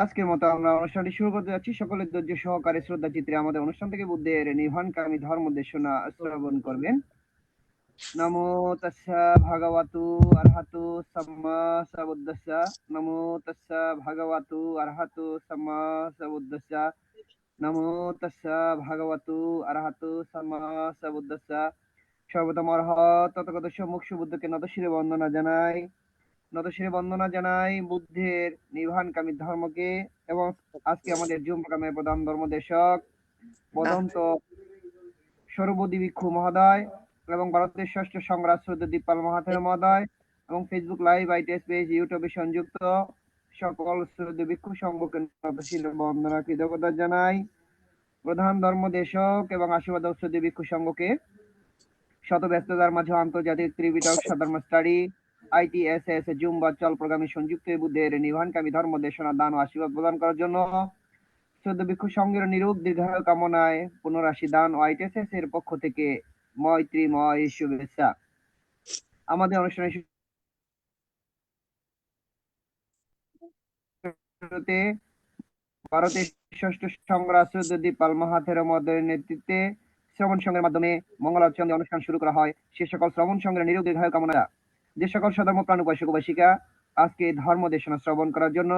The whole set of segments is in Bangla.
আজকের মতো আমরা অনুষ্ঠানটি শুরু করতে যাচ্ছি। সকলের ধৈর্য সহকারে শ্রদ্ধা চিত্রে আমাদের অনুষ্ঠান থেকে বুদ্ধের নির্বাণকামী ধর্ম দেশনা শ্রবণ করবেন। নমো তাস্সা ভগবতু অরহতু সাম্মা সম্বুদ্ধাস্সা। নমো তাস্সা ভগবতু অরহতু সাম্মা সম্বুদ্ধাস্সা। নমো তাস্সা ভগবতু অরহতু সাম্মা সম্বুদ্ধাস্সা। সর্বতম অরহত তথাগত মুখ সুবুদ্ধকে নতশিরে বন্দনা জানাই। নতশিরে বন্দনা জানাই বুদ্ধের নির্বাণকামী ধর্মকে। এবং আজকে আমাদের জুম প্রোগ্রামের প্রধান ধর্মদেশক বদন্ত সৌরবদী ভিক্ষু মহোদয় এবং ভারতের ষষ্ঠ সংগ্রাম শ্রদ্ধা দীপাল মহাথের মহোদয় এবং ফেসবুক লাইভ আইটিএস পেজ ইউটিউবে সংযুক্ত সকল শ্রদ্ধা ভিক্ষু সংঘকে নতশির বন্দনা কৃতজ্ঞতা জানাই। প্রধান ধর্মদেশক এবং আশীর্বাদ শ্রদ্ধা ভিক্ষু সংঘকে শত ব্যস্ততার মাঝে আন্তর্জাতিক ত্রিপিটক সাধর্ম স্টাডি আইটিএসএস জুম ভার্চুয়াল প্রোগ্রামে সংযুক্ত বুদ্ধের নির্বাণকামী ধর্ম দেশনা দান ও আশীর্বাদ প্রদান করার জন্য শ্রদ্ধা ভিক্ষু সংঘের নিরূপ দীর্ঘায়ু কামনায় পুনরাশি দান ও আইটিএসএস এর পক্ষ থেকে মৈত্রীময় শুভেচ্ছা। আমাদের অনুষ্ঠানের শুরুতে ভারতের ষষ্ঠ সংগ্রাম শ্রদ্ধা দীপাল মহাথের মহোদয়ের নেতৃত্বে শ্রবণ সংঘের মাধ্যমে মঙ্গলাচরণ অনুষ্ঠান শুরু করা হয়। সে সকল শ্রবণ সংঘের নিরূপ দীর্ঘায়ু কামনা। যে সকল সধর্ম প্রাণ উপাসক উপাসিকা আজকে ধর্ম দেশনা শ্রবণ করার জন্য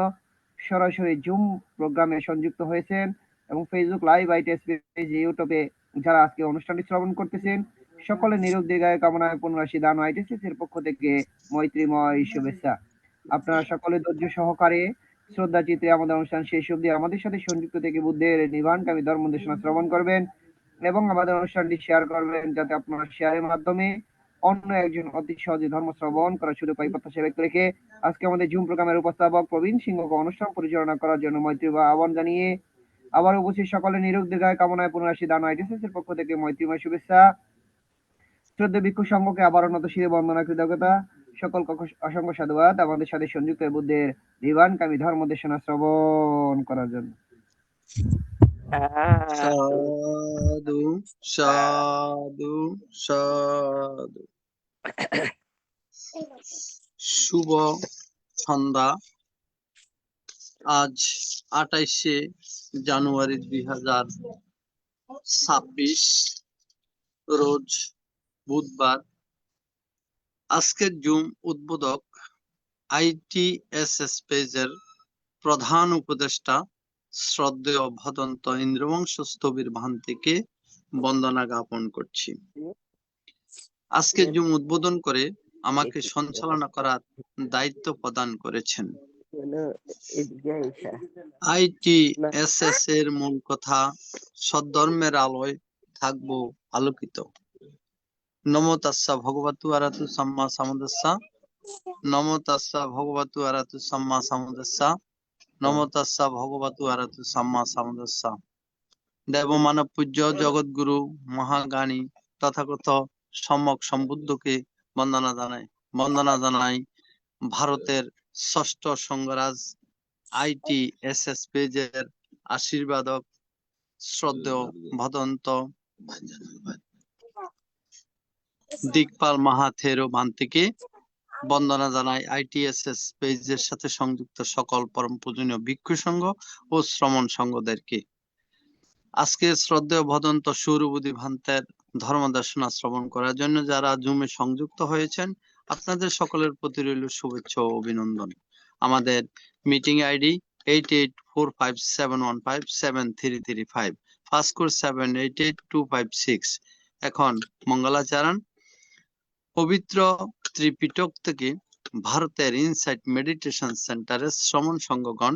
সরাসরি জুম প্রোগ্রামে সংযুক্ত হয়েছেন এবং ফেসবুক লাইভ আইটিএস পেজ ইউটিউবে যারা আজকে অনুষ্ঠানটি শ্রবণ করতেছেন সকলের নিরূপ দীর্ঘায়ু কামনায় পুনরাশি দান আইটিএস এর পক্ষ থেকে মৈত্রীময় শুভেচ্ছা। আপনারা সকলে ধৈর্য সহকারে শ্রদ্ধা চিত্রে আমাদের অনুষ্ঠান শেষ অবধি আমাদের সাথে সংযুক্ত থেকে বুদ্ধের নির্বাণকামী ধর্ম দেশনা শ্রবণ করবেন এবং আমাদের অনুষ্ঠানটি শেয়ার করবেন, যাতে আপনারা শেয়ারের মাধ্যমে অন্য একজন অতি সহজে ধর্ম শ্রবণ করার সুযোগ পাই প্রত্যাশা ব্যক্ত রেখে আজকে আমাদের জুম প্রোগ্রামের উপস্থাপক প্রবীণ সিংহকে অনুষ্ঠান পরিচালনা করার জন্য মৈত্রী বা আহ্বান জানিয়ে আবার উপস্থিত সকলের নিরোগ দীর্ঘায় কামনায় পুনরাশি দান আইটিএস এর পক্ষ থেকে মৈত্রীময় শুভেচ্ছা। শ্রদ্ধা ভিক্ষু সংঘকে আবার উন্নত শিরে বন্দনা কৃতজ্ঞতা। সকল অসংখ্য সাধুবাদ আমাদের সাথে সংযুক্ত বুদ্ধের নির্বাণকামী ধর্ম দেশনা শ্রবণ করার জন্য। সাধু সাধু সাধু। শুভ সন্ধ্যা। আজ 28শে জানুয়ারি 2026 রোজ বুধবার। আজকের জুম উদ্বোধক আইটিএসএস পেজের প্রধান উপদেষ্টা শ্রদ্ধেয় ভদন্ত ইন্দ্রবংশ স্থবির ভান্তিকে বন্দনা জ্ঞাপন করছি। আজকে জুম উদ্বোধন করে আমাকে সঞ্চালনা করার দায়িত্ব প্রদান করেছেন। আইটিএসএস এর মূল কথা, সদ্ধর্মের আলোয় থাকবো আলোকিত। নমো তাস্সা ভগবতু আরহাতু সাম্মা সম্বুদ্ধাস্সা। নমো তাস্সা ভগবতু আরহাতু সাম্মা সম্বুদ্ধাস্সা। নমো তাস্সা ভগবতু আরহাতু সাম্মা সম্বুদ্ধাস্সা। দেব মানব পূজ্য জগৎগুরু মহাজ্ঞানী তথাগত সম্যক সম্বুদ্ধকে বন্দনা জানাই ভারতের ষষ্ঠ সংঘরাজ আইটিএসএস পেজের আশীর্বাদক শ্রদ্ধেয় ভদন্ত দিকপাল মাহাথেরো ভান্তিকে বন্দনা জানাই আইটিএসএস পেজের সাথে সংযুক্ত সকল পরম পূজনীয় ভিক্ষু সংঘ ও শ্রমণ সংঘদেরকে। আজকে শ্রদ্ধেয় ভদন্ত সৌরবদী ভান্তের ধর্মদর্শনা শ্রবণ করার জন্য যারা জুমে সংযুক্ত হয়েছেন আপনাদের সকলের প্রতি রইল শুভেচ্ছা ও অভিনন্দন। আমাদের মিটিং আইডি 884571573335, ফাস্টকোড 788256। এখন মঙ্গলাচরণ পবিত্র ত্রিপিটক থেকে ভারতের ইনসাইট মেডিটেশন সেন্টারের শ্রমণ সংঘগণ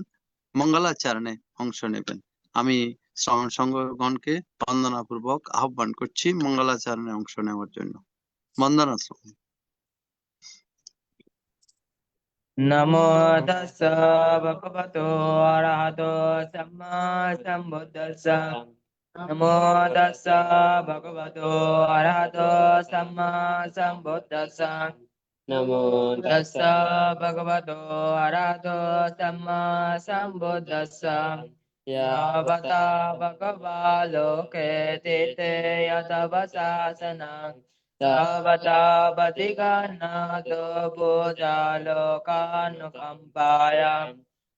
মঙ্গলাচরণে অংশ নেবেন। আমি শ্রমণ সংঘগণকে বন্দনাপূর্বক আহ্বান করছি মঙ্গলাচরণে অংশ নেওয়ার জন্য। বন্দনা শ্রবণ। নমো তাস্সা ভগবতো আরহাতো সাম্মা সম্বুদ্ধাস্সা। নমো তাস্সা ভগবতো আরহাতো সাম্মা সম্বুদ্ধাস্সা। নমো তাস্সা ভগবতো আরহাতো সাম্মা সম্বুদ্ধাস্সা। यावता भगवा लोके तीर्थे यतवशासनम् तावता पथिगन्नाथो भूजालोकानुकम्पायाम्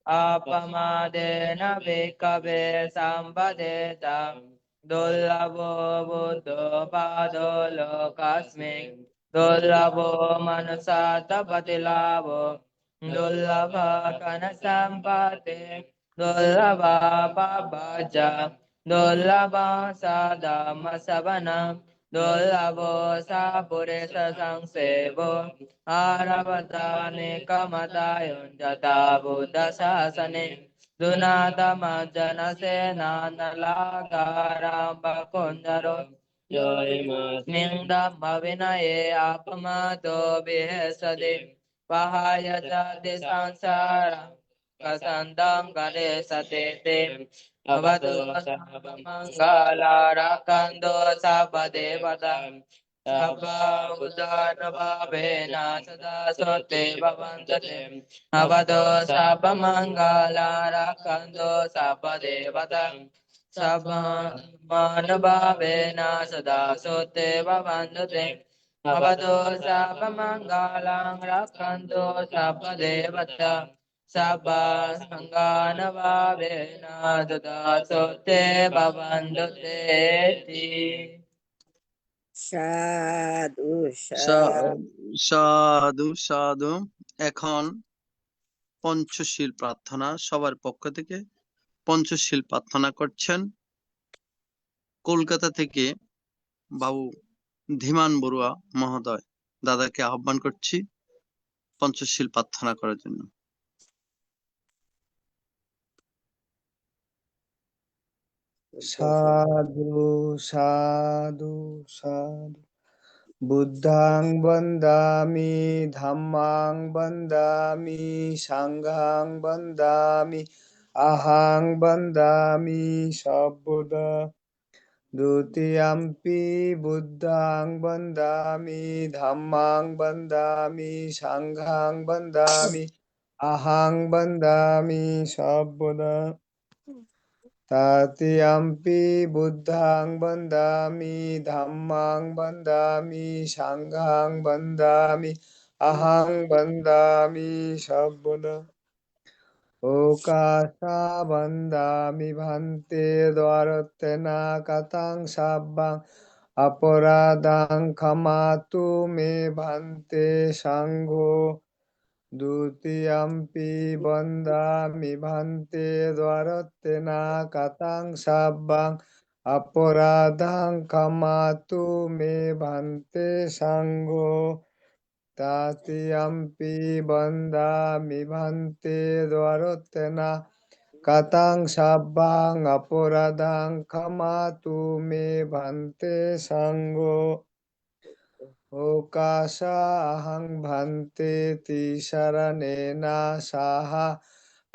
appamadena bhikkhave sampadeta dullabho buddho pado lokasmin dullabho manusatapattilabho dullabha kana sampate dullabha pabbajja dullabha sadhamma savanam dullabho sapurisa sangsebo Aravatane kamatayun jata buddha sasane Dunata majjana senana lagaram bakundaro Ningdhamma vinaye apamato bihesade Pahaya jati sansara kasandam gane satete Avadu sabamangala rakando sabadevata Sabba Uddana Bhavena Sada Sote Bhavandate Avado Sabba Mangala Rakando Sabba Devata Sabba Manabhavena Sada Sote Bhavandate Avado Sabba Mangala Rakando Sabba Devata Sabba Sangana Bhavena Sada Sote Bhavandate সাধু সাধু সাধু। এখন পঞ্চশীল প্রার্থনা সবার পক্ষ থেকে পঞ্চশীল প্রার্থনা করছেন কলকাতা থেকে বাবু ধীমান বড়ুয়া মহোদয়। দাদাকে আহ্বান করছি পঞ্চশীল প্রার্থনা করার জন্য। সাধু সাধু সাধু বুদ্ধাং বন্দামি ধাম্মাং বন্দামি সাংঘাং বন্দামি আহাং বন্দামি সর্বদা দ্বিতীয়াম্পি বুদ্ধাং বন্দামি ধাম্মাং বন্দামি সাংঘাং বন্দামি আহাং বন্দামি সর্বদা Tatiyampi buddhang bandami dhammang bandami sanghang bandami ahang bandami sabbana okasa bandami bhante dvaratena katang sabbang aparadang khamatu me bhante sangho Dutiyampi bandami bhante dvaratena katang sabbang aparadhang khamatu me bhante sangho tatiyampi bandami bhante dvaratena katang sabbang aparadhang khamatu me bhante sangho Okasa ahang bhante tisaranena saha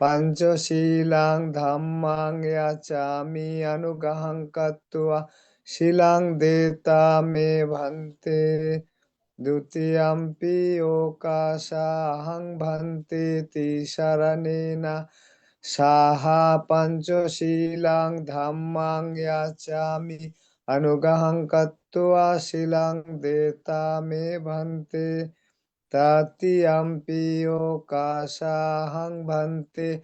panchasilang dhammang yachami anugahang katva silang deta me bhante dutiyampi okasa ahang bhante tisaranena saha panchasilang dhammang yachami Anugahang katva silang deta me bhante tatiyampi okasahang bhante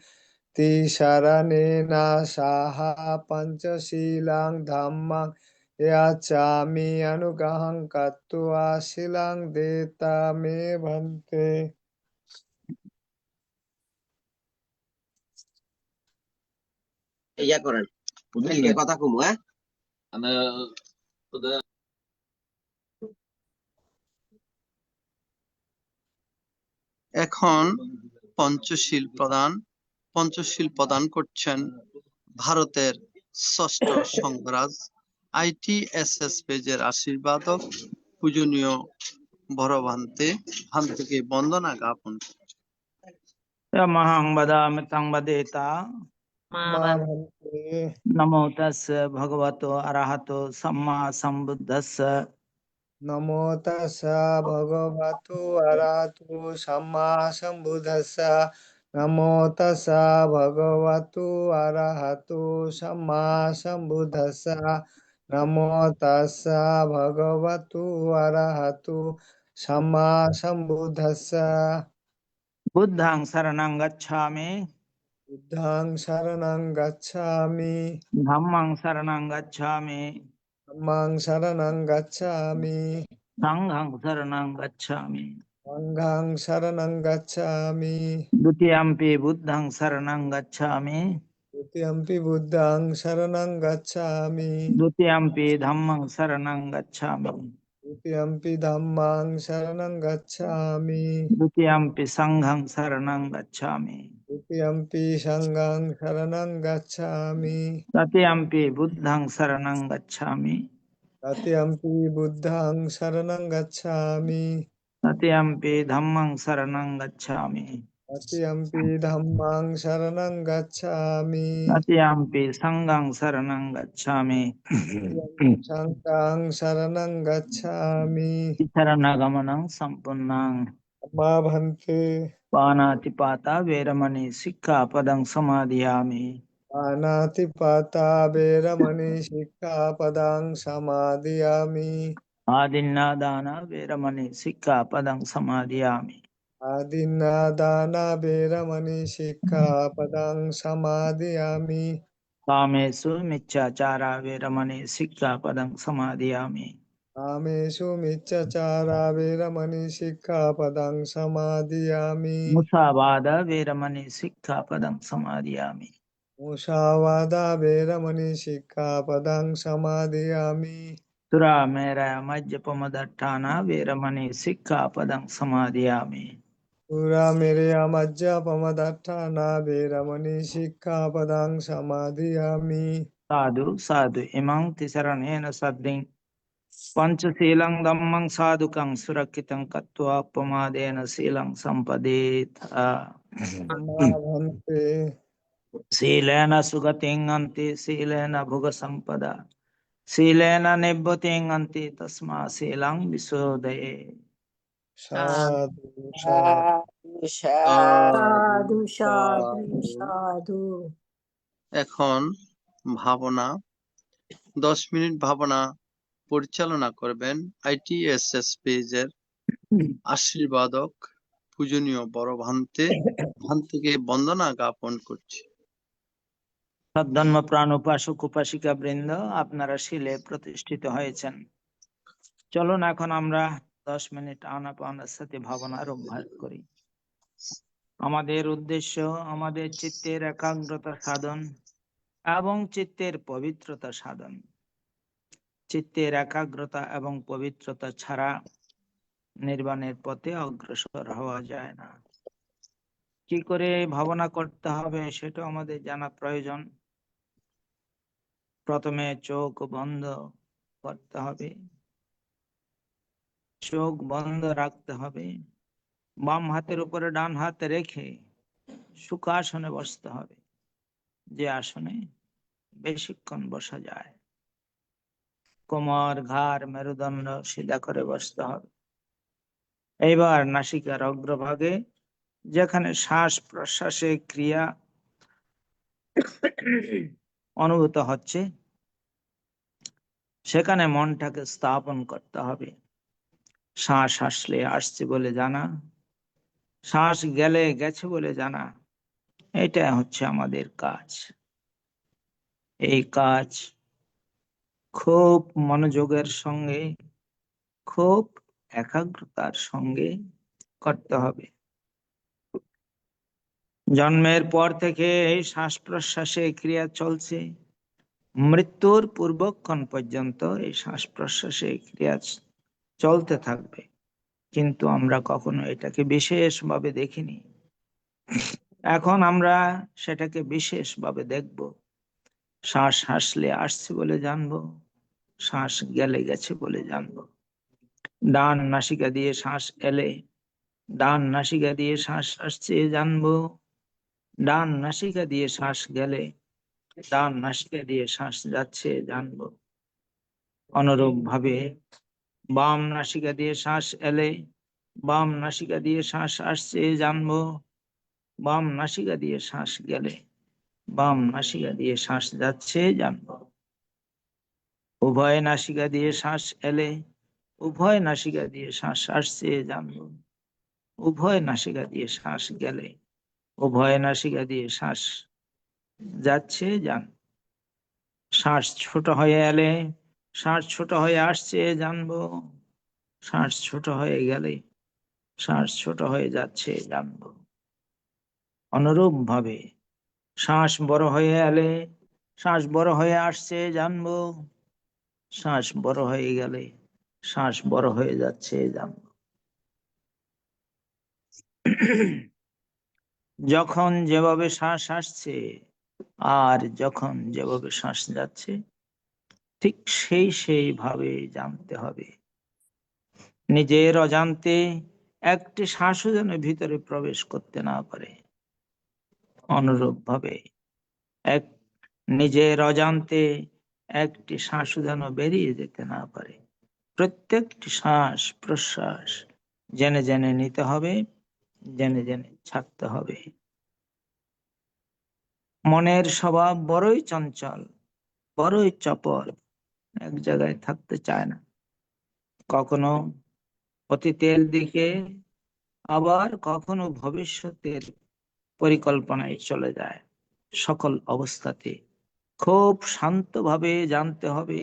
tisaranena saha panchasilang dhammang yachami anugahang katva silang deta me bhante ইয়া করেন বুঝলি কথা কমু হ্যাঁ এখন পঞ্চশীল প্রদান করছেন ভারতের ষষ্ঠ সংঘরাজ ITSS পেজের আশীর্বাদক পূজনীয় বড় ভান্তেকে বন্দনা জ্ঞাপন Mahang badami tang badeta. ma bhante Namo tassa bhagavato arahato samma sambuddhassa. Namo tassa bhagavato arahato samma sambuddhassa Namo tassa bhagavato arahato samma sambuddhassa Namo tassa bhagavato arahato samma sambuddhassa Buddhang saranang gacchami. বুদ্ধাং শরণং গচ্ছামি ধাম্মাং শরণং গচ্ছামি, ধম্মাং শরণং গচ্ছামি সাংঘাং শরণং গচ্ছামি, সংঘাং শরণং গচ্ছামি দ্বিতীয়াম্পি বুদ্ধং শরণং গচ্ছামি, তৃতীয়ম্পি বুদ্ধাং শরণং গচ্ছামি দ্বিতীয়াম্পি ধাম্মাং শরণং গচ্ছামি, তৃতীয়ম্পি ধম্মাং শরণং গচ্ছামি দ্বিতীয়াম্পি সংঘং শরণং গচ্ছামি, তৃতীয়ম্পি সংঘাং শরণং গচ্ছামি তৃতীয়াম্পি বুদ্ধং শরণং গচ্ছামি, তৃতীয়ম্পি বুদ্ধাং শরণং গচ্ছামি তৃতীয়াম্পি ধাম্মাং শরণং গচ্ছামি, তৃতীয়ম্পি ধম্মাং শরণং গচ্ছামি তৃতীয়াম্পি সংঘং শরণং গচ্ছামি। সংঘাং শরণং গচ্ছামি শরণাগমনং সম্পূর্ণং মা ভন্তে পানাতিপাতা বেরমণি শিক্ষাপদং সমাদিয়ামি। পানাতিপাতা বেরমণি শিক্ষাপদং সমাদিয়ামি आदिन्नादान वेरमणि शिक्षापदं समादियामि। आदिन्नादाना बेरमणि शिक्षापदं समादियामि कामेषु मिच्छाचारा वेरमणि शिक्षापदं समादियामि। कामेषु मिच्छाचारा वेरमणि शिक्षापदं समादियामि मुसावाद वेरमणि शिक्षापदं समादियामि। मुसावादा वेरमणि शिक्षापदं समादियामि सुरामेरय मज्जपमदट्ठाना वेरमणि शिक्षापदं समादियामि। पुरा मेरे अमज्जपमदट्ठाना वेरमणि शिक्षापदं समादियामि साधु साधु इमं तिसरणेन सद्दिं पंचशीलं धम्मं साधुकं सुरक्षितं कत्वा प्रमादेन शीलं संपदेत। मा भन्ते शीलेन सुगतिं अन्ति शीलेन भुग संपदा शीलेन निभ्यतिं अन्ति तस्मात् शीलं विशोधये। साधु साधु साधु साधु साधु साधु। এখন ভাবনা 10 মিনিট ভাবনা পরিচালনা করবেন ITSS পেজের আশীর্বাদক পূজনীয় বড় ভান্তিকে বন্দনা জ্ঞাপন করছি। সদ্ধর্ম প্রাণ উপাসক উপাসিকা বৃন্দ, আপনারা শিলে প্রতিষ্ঠিত হয়েছেন। চলুন এখন আমরা 10 মিনিট আনাপানের সাথে ভাবনার অভ্যাস করি। আমাদের উদ্দেশ্য আমাদের চিত্তের একাগ্রতা সাধন এবং চিত্তের পবিত্রতা সাধন। চিত্তের একাগ্রতা এবং পবিত্রতা ছাড়া নির্বাণের পথে অগ্রসর হওয়া যায় না। কি করে ভাবনা করতে হবে সেটা আমাদের জানা প্রয়োজন। প্রথমে চোখ বন্ধ করতে হবে, চোখ বন্ধ রাখতে হবে, বাম হাতের উপরে ডান হাত রেখে সুখাসনে বসতে হবে, যে আসনে বেশিক্ষণ বসা যায়। কোমর ঘাড় মেরুদণ্ড সিধা করে বসতে হবে। এইবার নাসিকার অগ্রভাগে যেখানে শ্বাস প্রশ্বাসের ক্রিয়া অনুভূত হচ্ছে সেখানে মনটাকে স্থাপন করতে হবে। শ্বাস আসলে আসছে বলে জানা, শ্বাস গেলে গেছে বলে জানা, এটা হচ্ছে আমাদের কাজ। এই কাজ খুব মনোযোগের সঙ্গে খুব একাগ্রতার সঙ্গে করতে হবে। জন্মের পর থেকে এই শ্বাস প্রশ্বাসের ক্রিয়া চলছে, মৃত্যুর পূর্বক্ষণ পর্যন্ত এই শ্বাস প্রশ্বাসের ক্রিয়া চলতে থাকবে, কিন্তু আমরা কখনো এটাকে বিশেষভাবে দেখিনি। এখন আমরা সেটাকে বিশেষভাবে দেখব। শ্বাস আসলে আসছে বলে জানবো, শ্বাস গেলে গেছে বলে জানবো। ডান নাসিকা দিয়ে শ্বাস এলে ডান নাসিকা দিয়ে শ্বাস আসছে জানবো, ডান নাসিকা দিয়ে শ্বাস গেলে ডান নাসিকা দিয়ে শ্বাস যাচ্ছে জানবো। অনুরূপ ভাবে বাম নাসিকা দিয়ে শ্বাস এলে বাম নাসিকা দিয়ে শ্বাস আসছে জানবো, বাম নাসিকা দিয়ে শ্বাস গেলে বাম নাসিকা দিয়ে শ্বাস যাচ্ছে জানবো। উভয় নাসিকা দিয়ে শ্বাস এলে উভয় নাসিকা দিয়ে শ্বাস আসছে জানবো, উভয় নাসিকা দিয়ে শ্বাস গেলে উভয় নাসিকা দিয়ে শ্বাস যাচ্ছে জানবো। শ্বাস ছোট হয়ে এলে, শ্বাস ছোট হয়ে আসছে জানবো। শ্বাস ছোট হয়ে গেলে, শ্বাস ছোট হয়ে যাচ্ছে জানবো। অনুরূপ ভাবে শ্বাস বড় হয়ে এলে, শ্বাস বড় হয়ে আসছে জানবো। শ্বাস বড় হয়ে গেলে, শ্বাস বড় হয়ে যাচ্ছে জানবো। যখন যেভাবে শ্বাস আসছে আর যখন যেভাবে শ্বাস যাচ্ছে, ঠিক সেইভাবে জানতে হবে। নিজের অজান্তে একটি শ্বাসও যেন ভিতরে প্রবেশ করতে না পারে। অনুরূপ ভাবে এক নিজের অজান্তে একটি শ্বাসও যেন বেরিয়ে যেতে না পারে। প্রত্যেকটি শ্বাস প্রশ্বাস জেনে জেনে নিতে হবে, জেনে জেনে ছাড়তে হবে। মনের স্বভাব বড়ই চঞ্চল, বড়ই চপল, এক জায়গায় থাকতে চায় না। কখনো অতীতের দিকে, আবার কখনো ভবিষ্যতের পরিকল্পনায় চলে যায়। সকল অবস্থাতে খুব শান্তভাবে জানতে হবে,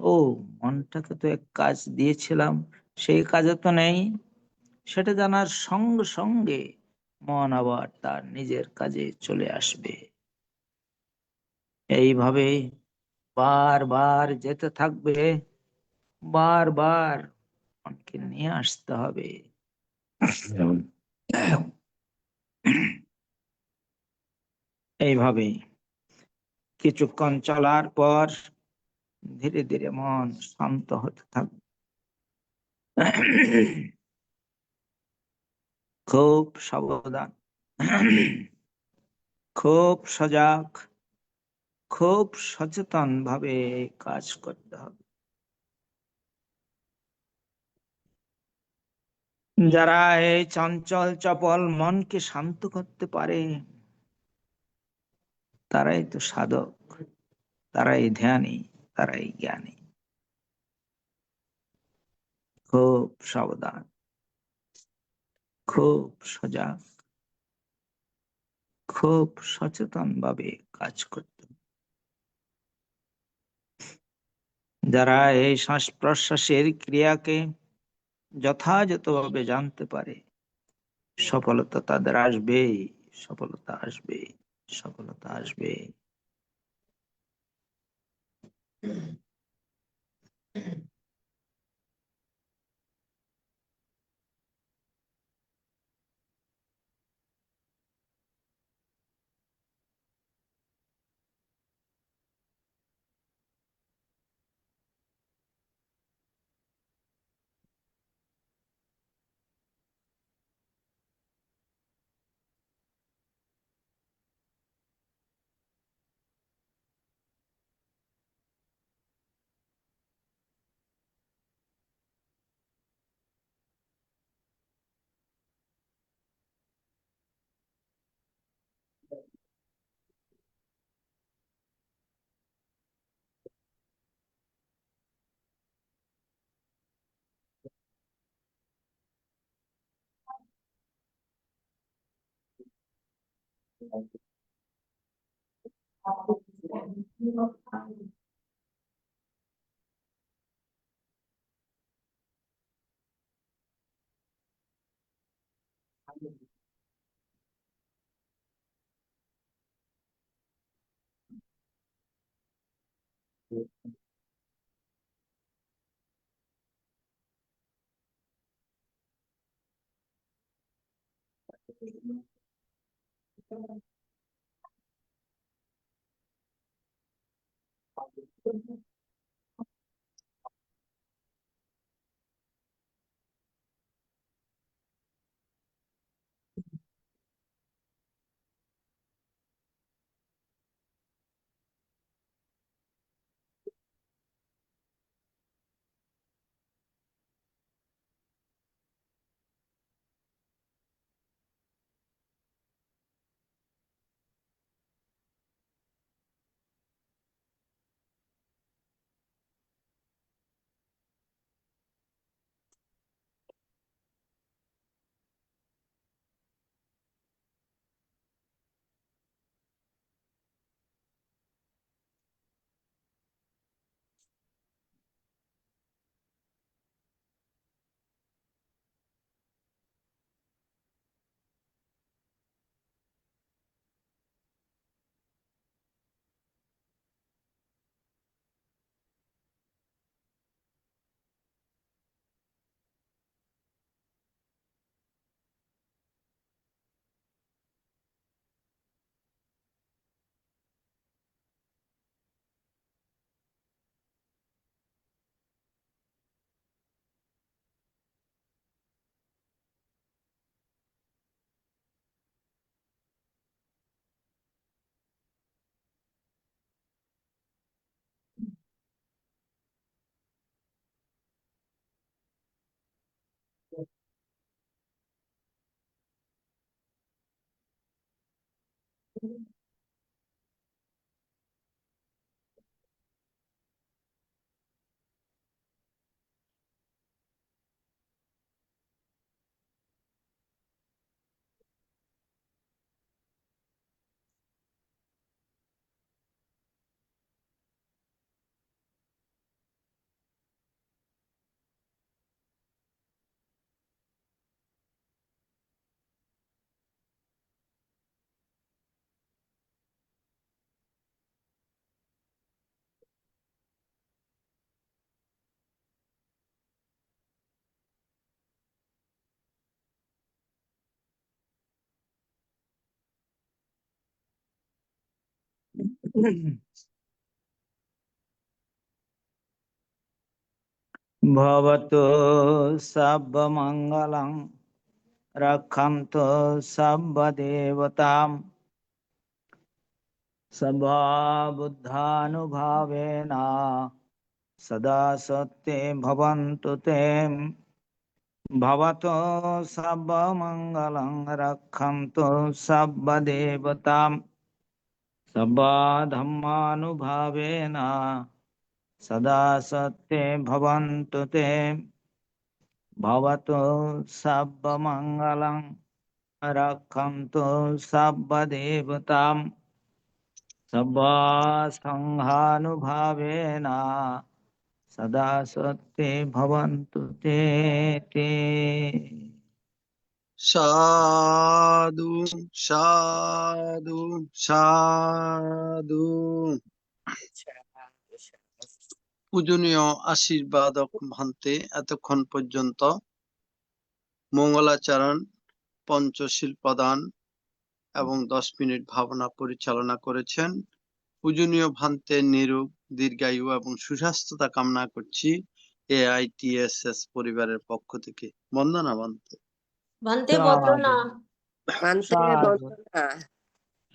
ও মনটাকে তো এক কাজ দিয়েছিলাম, সেই কাজে তো নেই। সেটা জানার সঙ্গে সঙ্গে মন আবার তার নিজের কাজে চলে আসবে। এইভাবে বারবার যেতে থাকবে, বারবার মনকে নিয়ে আসতে হবে। এইভাবে কিছুক্ষণ চলার পর ধীরে ধীরে মন শান্ত হতে থাকবে। খুব সাবধান, খুব সজাগ, খুব সচেতন ভাবে কাজ করতে হবে। যারা এই চঞ্চল চপল মনকে শান্ত করতে পারে, তারাই তো সাধক, তারাই ধ্যানী, তারাই জ্ঞানী। খুব সাবধান, খুব সজাগ, খুব সচেতন ভাবে কাজ করতে হবে। যারা এই শ্বাস প্রশ্বাসের ক্রিয়াকে যথাযথভাবে জানতে পারে, সফলতা তাদের আসবেই, সফলতা আসবে, সফলতা আসবে। ভবতো সর্বমঙ্গলং রক্ষন্তু সর্বদেবতাম সর্ববুদ্ধানুভাবেন সদা সত্যে ভবন্তু তে ভবতো সর্বমঙ্গলং রক্ষন্তু সর্বদেবতাম সর্বধর্মানুভাবেন সদা সত্যে ভবন্তু তে ভবতো সর্বমঙ্গলং রক্ষন্তু সর্বদেবতাম সর্বসংঘানুভাবেন সদা সত্যে ভবন্তু তে তে। সাধু সাধু সাধু। পূজনীয় আশীর্বাদক ভান্তে এতক্ষণ পর্যন্ত মঙ্গলাচরণ, পঞ্চশীল প্রদান এবং 10 মিনিট ভাবনা পরিচালনা করেছেন। পূজনীয় ভান্তের নিরোগ, দীর্ঘায়ু এবং সুস্বাস্থ্যতা কামনা করছি AITSS পরিবারের পক্ষ থেকে। বন্দনা ভান্তে। ভান্তে বন্দনা। মানতে সাধু বন্দনা।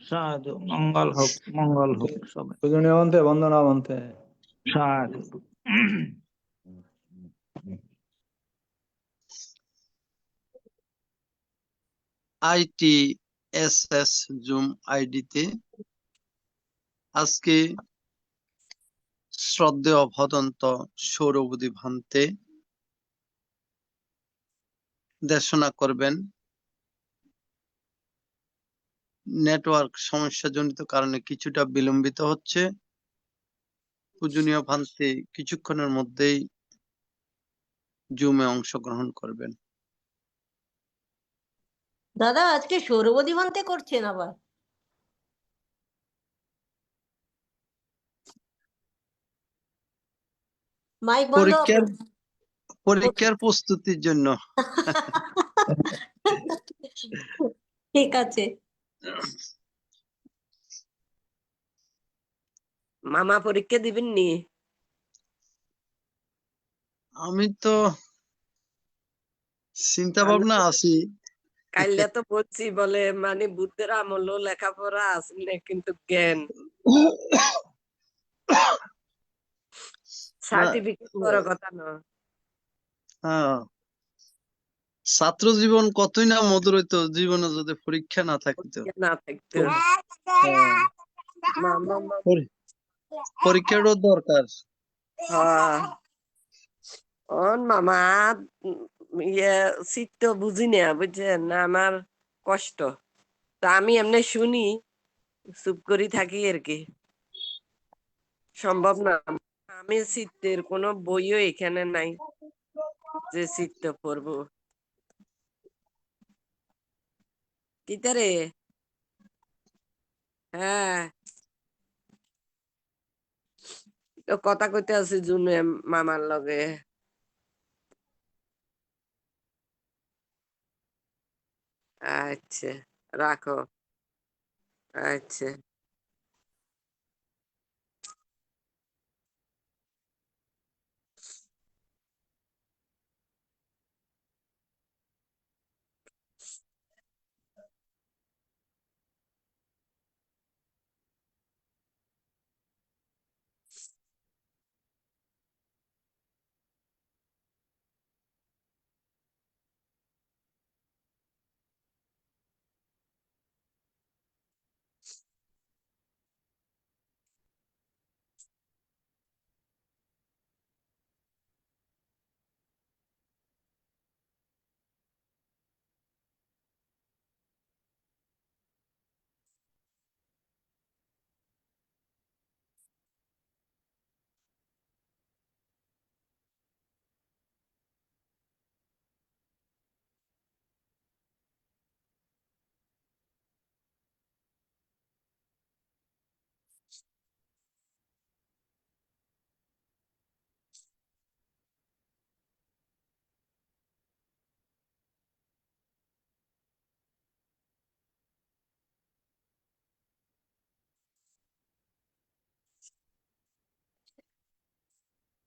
সাধু, মঙ্গল হোক, মঙ্গল হোক সবাই। পূজনীয় বন্ধে বন্দনা বন্ধে। সাধু। ITSS জুম আইডিতে আজকে শ্রদ্ধেয় ভদন্ত সৌরবদী ভান্তে দেশনা করবেন। নেটওয়ার্ক সমস্যাজনিত কারণে কিছুটা বিলম্বিত হচ্ছে। পূজনীয় ভান্তে কিছুক্ষণের মধ্যেই জুমে অংশগ্রহণ করবেন। দাদা আজকে সৌরবদী ভান্তে করছেন আবার? মাইক বন্ধ পরীক্ষার করুন। পরীক্ষার প্রস্তুতির জন্য। ঠিক আছে। মামা পরীক্ষা দিবেন নি? আমি তো চিন্তা আমি ভাবনা তো আছি। কাইলে তো বলছি বলে মানে বুদ্ধের আমল লেখাপড়া আছে না, কিন্তু জ্ঞান সার্টিফিকেট বড় কথা না। হ্যাঁ, ছাত্র জীবন কতই না মধুর হইতো জীবনে যদি পরীক্ষা না থাকতো। না থাকতো। হ্যাঁ, মামা পরীক্ষারও দরকার। হ্যাঁ ওন মামা ইয়ে চিত্ত বুঝি না, বুঝছেন না, আমার কষ্ট। তা আমি এমনি শুনি, চুপ করে থাকি আর কি, সম্ভব না। আমি চিত্তের কোনো বইও এখানে নাই যে চিত্ত পড়বো। কিতারে? হ্যাঁ, তো কথা কইতে আছি জুনে মামার লগে। আচ্ছা, রাখো। আচ্ছা।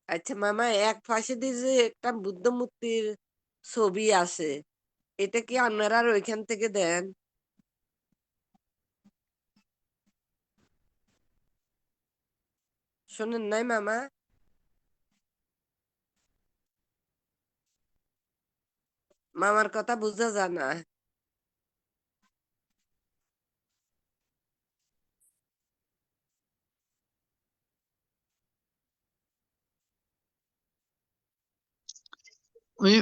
আচ্ছা মামা, এক পাশে দিয়ে যে একটা বুদ্ধ মূর্তির ছবি আছে, এটা কি আপনারা আর ওইখান থেকে দেন? শোনেন নাই মামা? মামার কথা বুঝা যায় না। ওই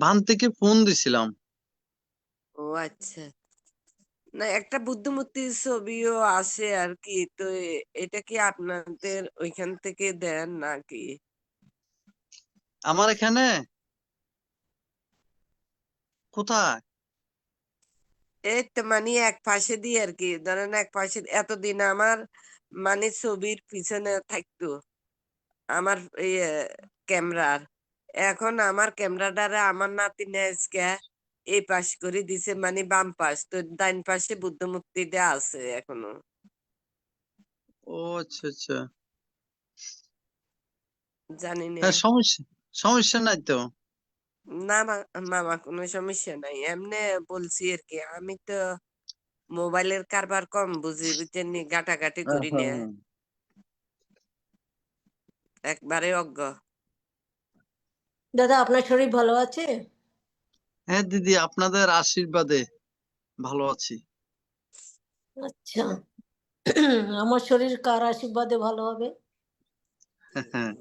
ভান থেকে ফোন দিছিলাম। ও আচ্ছা, না একটা বুদ্ধ মূর্তির ছবিও আছে আর কি, তো এটা কি আপনাদের ওইখান থেকে দেন নাকি? আমার এখানে কোথায়? এই তো মানে এক পাশে দিয়ে আর কি, ধরেন এক পাশে এতদিন আমার মানে ছবির পিছনে থাকতো আমার ক্যামেরার, এখন আমার ক্যামেরাটারে আমার নাতি আজকে এই পাশ করে দিছে, মানে বাম পাশ, তো ডাইন পাশে বুদ্ধ মূর্তিটা আছে এখনো। ও আচ্ছা আচ্ছা, জানি না। হ্যাঁ সমস্যা সমস্যা নাই তো। না মামা, কোনো সমস্যা নাই, এমনি বলছি আর কি, আমি তো মোবাইলের কারবার কম বুঝি, বুঝছেন নি, ঘাটাঘাটি করি না, হ্যাঁ, একবারে অজ্ঞ। দাদা আপনার শরীর ভালো আছে? হ্যাঁ দিদি, আপনাদের আশীর্বাদে ভালো আছি। আচ্ছা। আমার শরীর কার আশীর্বাদে ভালো হবে? হ্যাঁ,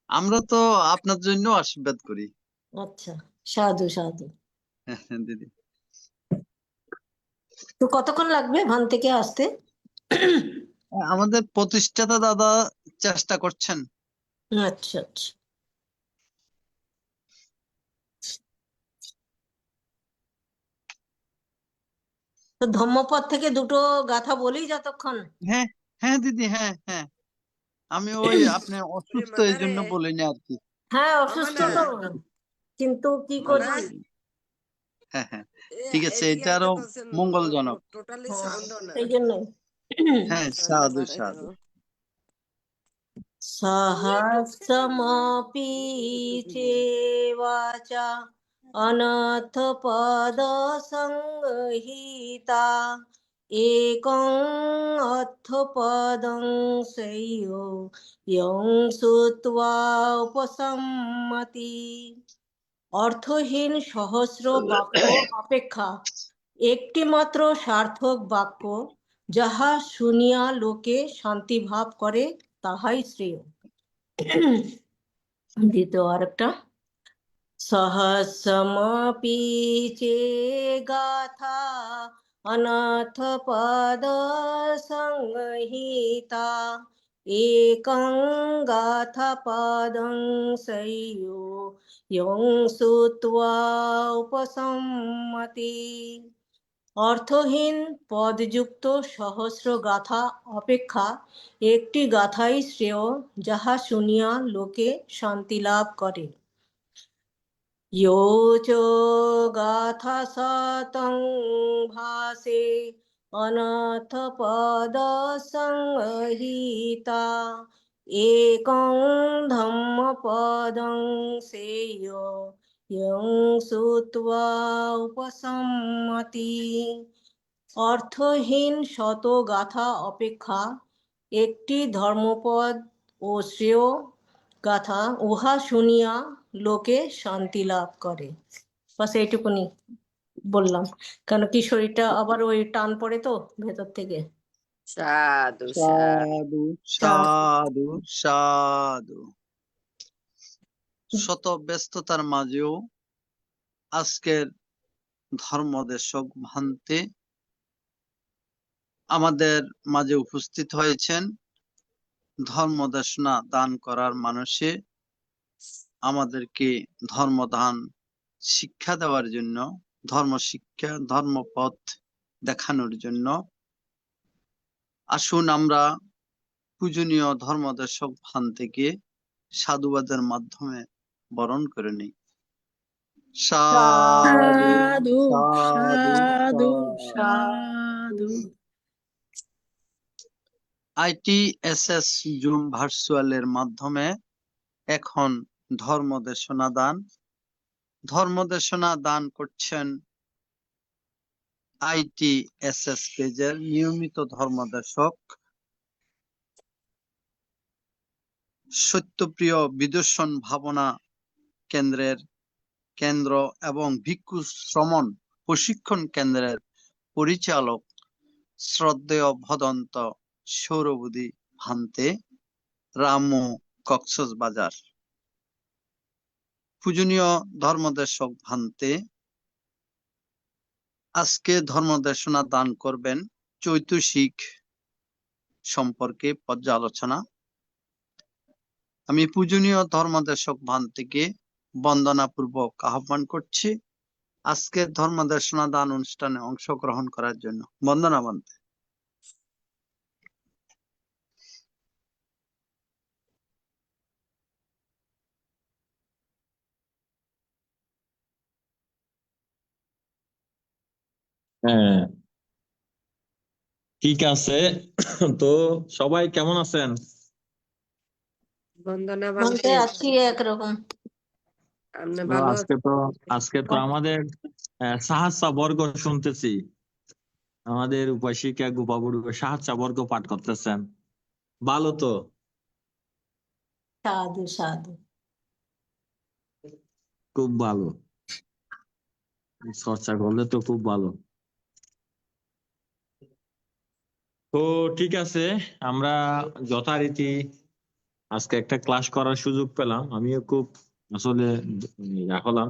আমরা তো আপনার জন্য আশীর্বাদ করি। আচ্ছা, সাধু সাধু। হ্যাঁ দিদি। তো কতক্ষণ লাগবে ভান থেকে আসতে? আমাদের প্রতিষ্ঠাতা দাদা চেষ্টা করছেন। আচ্ছা আচ্ছা। তো ধম্মপদ থেকে দুটো গাথা বলি যতক্ষণ। হ্যাঁ হ্যাঁ দিদি, হ্যাঁ হ্যাঁ, আমি ওই আপনি ওরে অসুস্থ এই মানারে, জন্য বলিনি আর কি। হ্যাঁ ও অসুস্থ মানা, তো, কিন্তু কি মানা, করি। হ্যাঁ হ্যাঁ, এ ঠিক আছে, এদিকে এটা আইতে আরো পারছেন? মঙ্গলজনক। টোটালি হ্যাঁ, সাউন্ড না। সেই জন্যই। হ্যাঁ, সাউন্ড সাধু বাড়াই সাধু। দাও। सहस्रमपि चेवाचा अनर्थपदसंहिता एकं अर्थपदं सेयो यं শ্রুত্বা উপসম্মতি। অর্থহীন সহস্র বাক্য অপেক্ষা একটি মাত্র সার্থক বাক্য যাহা শুনিয়া লোকে শান্তি ভাব করে তাহাই শ্রেয়। দ্বিতীয় আরেকটা, সহস্রমপি চেগাথা অনাথ পদ সংহিতা একং গাথা পদং সৈয়ো ইয়ং শ্রুত্বা উপসম্মতি। অর্থহীন পদযুক্ত সহস্র গাথা অপেক্ষা একটি গাথাই শ্রেয় যাহা শুনিয়া লোকে শান্তি লাভ করে। ইয়ো চ গাথা শতং ভাসে অনাথ পদ সংহিতা একং ধম্ম পদং শ্রেয় ইয়ং শ্রুত্বা উপসম্মতি। অর্থহীন শত গাথা অপেক্ষা একটি ধর্মপদ ও শ্রেয় গাথা উহা শুনিয়া লোকে শান্তি লাভ করে। বাস এইটুকুনি বললাম, কেন কি শরীরটা আবার ওই টান পড়ে তো ভেতর থেকে। সাধু সাধু। সাধু সাধু সাধু। শত ব্যস্ততার মাঝেও আজকের ধর্মদেশক ভান্তে আমাদের মাঝে উপস্থিত হয়েছেন ধর্মদেশনা দান করার মানুষে, আমাদেরকে ধর্মদান শিক্ষা দেওয়ার জন্য, ধর্ম শিক্ষা ধর্মপথ দেখানোর জন্য। আসুন আমরা পূজনীয় ধর্মদেশক ভান থেকে সাধুবাদের মাধ্যমে বরণ করে নিই। সাধু সাধু সাধু সাধু সাধু। সাধু। ITSS জুম ভার্চুয়ালের মাধ্যমে এখন ধর্মদেশনা দান। ধর্মদেশনা দান করছেন ITSS পেজের নিয়মিত ধর্মদেশক সত্যপ্রিয় বিদর্শন ভাবনা কেন্দ্র এবং ভিক্ষু শ্রমণ প্রশিক্ষণ কেন্দ্রের পরিচালক শ্রদ্ধেয় ভদন্ত সৌরবুদী ভান্তে, রামু, কক্সবাজার। পূজনীয় ধর্মদেশক ভান্তে, আজকে ধর্মদেশনা দান করবেন চৈতসিক সম্পর্কে পর্যালোচনা। আমি পূজনীয় ধর্মদেশক ভান্তেকে বন্দনাপূর্বক আহ্বান করছি আজকের ধর্মদেশনা দান অনুষ্ঠানে অংশগ্রহণ করার জন্য। বন্দনা ভান্তে। হ্যাঁ, ঠিক আছে। তো সবাই কেমন আছেন? বন্দনা বলতে বান্তে, আছি একরকম। আপনি তো ভালো আজকে তো আমাদের সাহায্য বর্গ শুনতেছি। আমাদের উপাসিকা গোপাবুড়ু সাহায্য বর্গ পাঠ করতেছেন। ভালো তো? সাধু সাধু। খুব ভালো, চর্চা করলে তো খুব ভালো। তো ঠিক আছে, আমরা যথারীতি আজকে একটা ক্লাস করার সুযোগ পেলাম। আমিও খুব আসলে হলাম,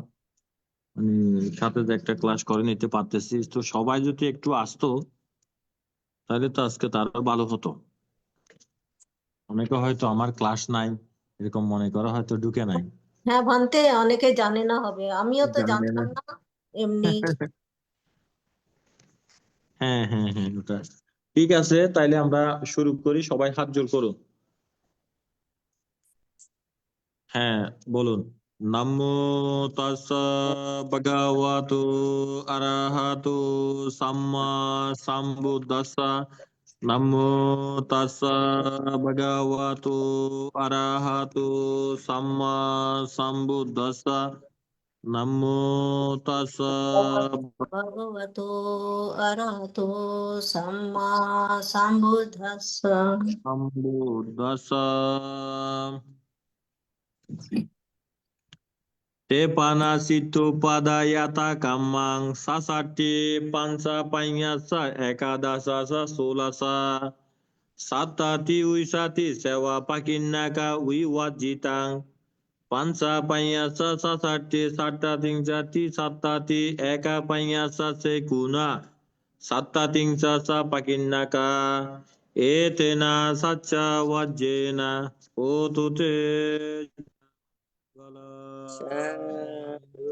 সাথে যে একটা ক্লাস করে নিতে পারতেছি। তো সবাই যদি একটু আসতো তাহলে তো আজকে তারও ভালো হতো। অনেকে হয়তো আমার ক্লাস নাই এরকম মনে করা হয়তো ঢুকে নাই। হ্যাঁ ভান্তে, অনেকে জানে না হবে, আমিও তো জানে না। জানতাম না এমনি। হ্যাঁ হ্যাঁ হ্যাঁ, ওটা ঠিক আছে। তাইলে আমরা শুরু করি, সবাই হাত জোড় করুন। হ্যাঁ, বলুন। নামো তাস্সা ভগবতু আরহাতু সাম্মা সাম্বুদ্দাসা। নামো তাস্সা ভগবতু আরহাতু সাম্মা সাম্বুদ্দাসা। নামো তাস্সা ভগবতো অরহতো সম্মা সম্বুদ্ধাস্স। সাম্বুদ্দাসা। Te panasito padayata kamang sasati pansa panyasa ekadasa sa sulasa satati wisati sewa pakinaka wiwajitang pansa panyasa sasati satating jati satati eka panyasa sekuna satating sa pakinaka etena sacha wajena otute সাধু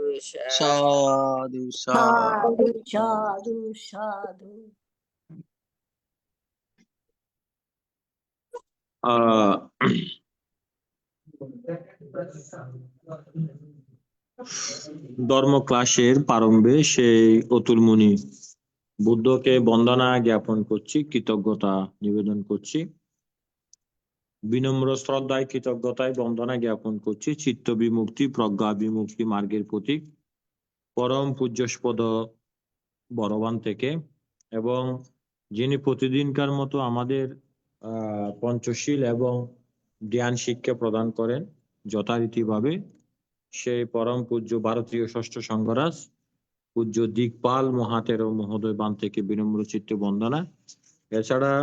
সাধু সাধু। সাধু সাধু সাধু। আহ ধর্ম ক্লাসের প্রারম্ভে সেই অতুল মুনি বুদ্ধকে বন্দনা জ্ঞাপন করছি, কৃতজ্ঞতা নিবেদন করছি, বিনম্র শ্রদ্ধায় কৃতজ্ঞতায় বন্দনা জ্ঞাপন করছি। চিত্ত বিমুক্তি প্রজ্ঞা বিমুক্তি মার্গের প্রতীক পরম পূজ্যস্পদ বড়বান থেকে, এবং যিনি প্রতিদিনকার মতো আমাদের পঞ্চশীল এবং জ্ঞান শিক্ষা প্রদান করেন যথারীতিভাবে, সেই পরম পূজ্য ভারতীয় ষষ্ঠ সংঘরাজ পূজ্য দিকপাল মহাতেরো মহোদয় বান থেকে বিনম্র চিত্তে বন্দনা। এছাড়া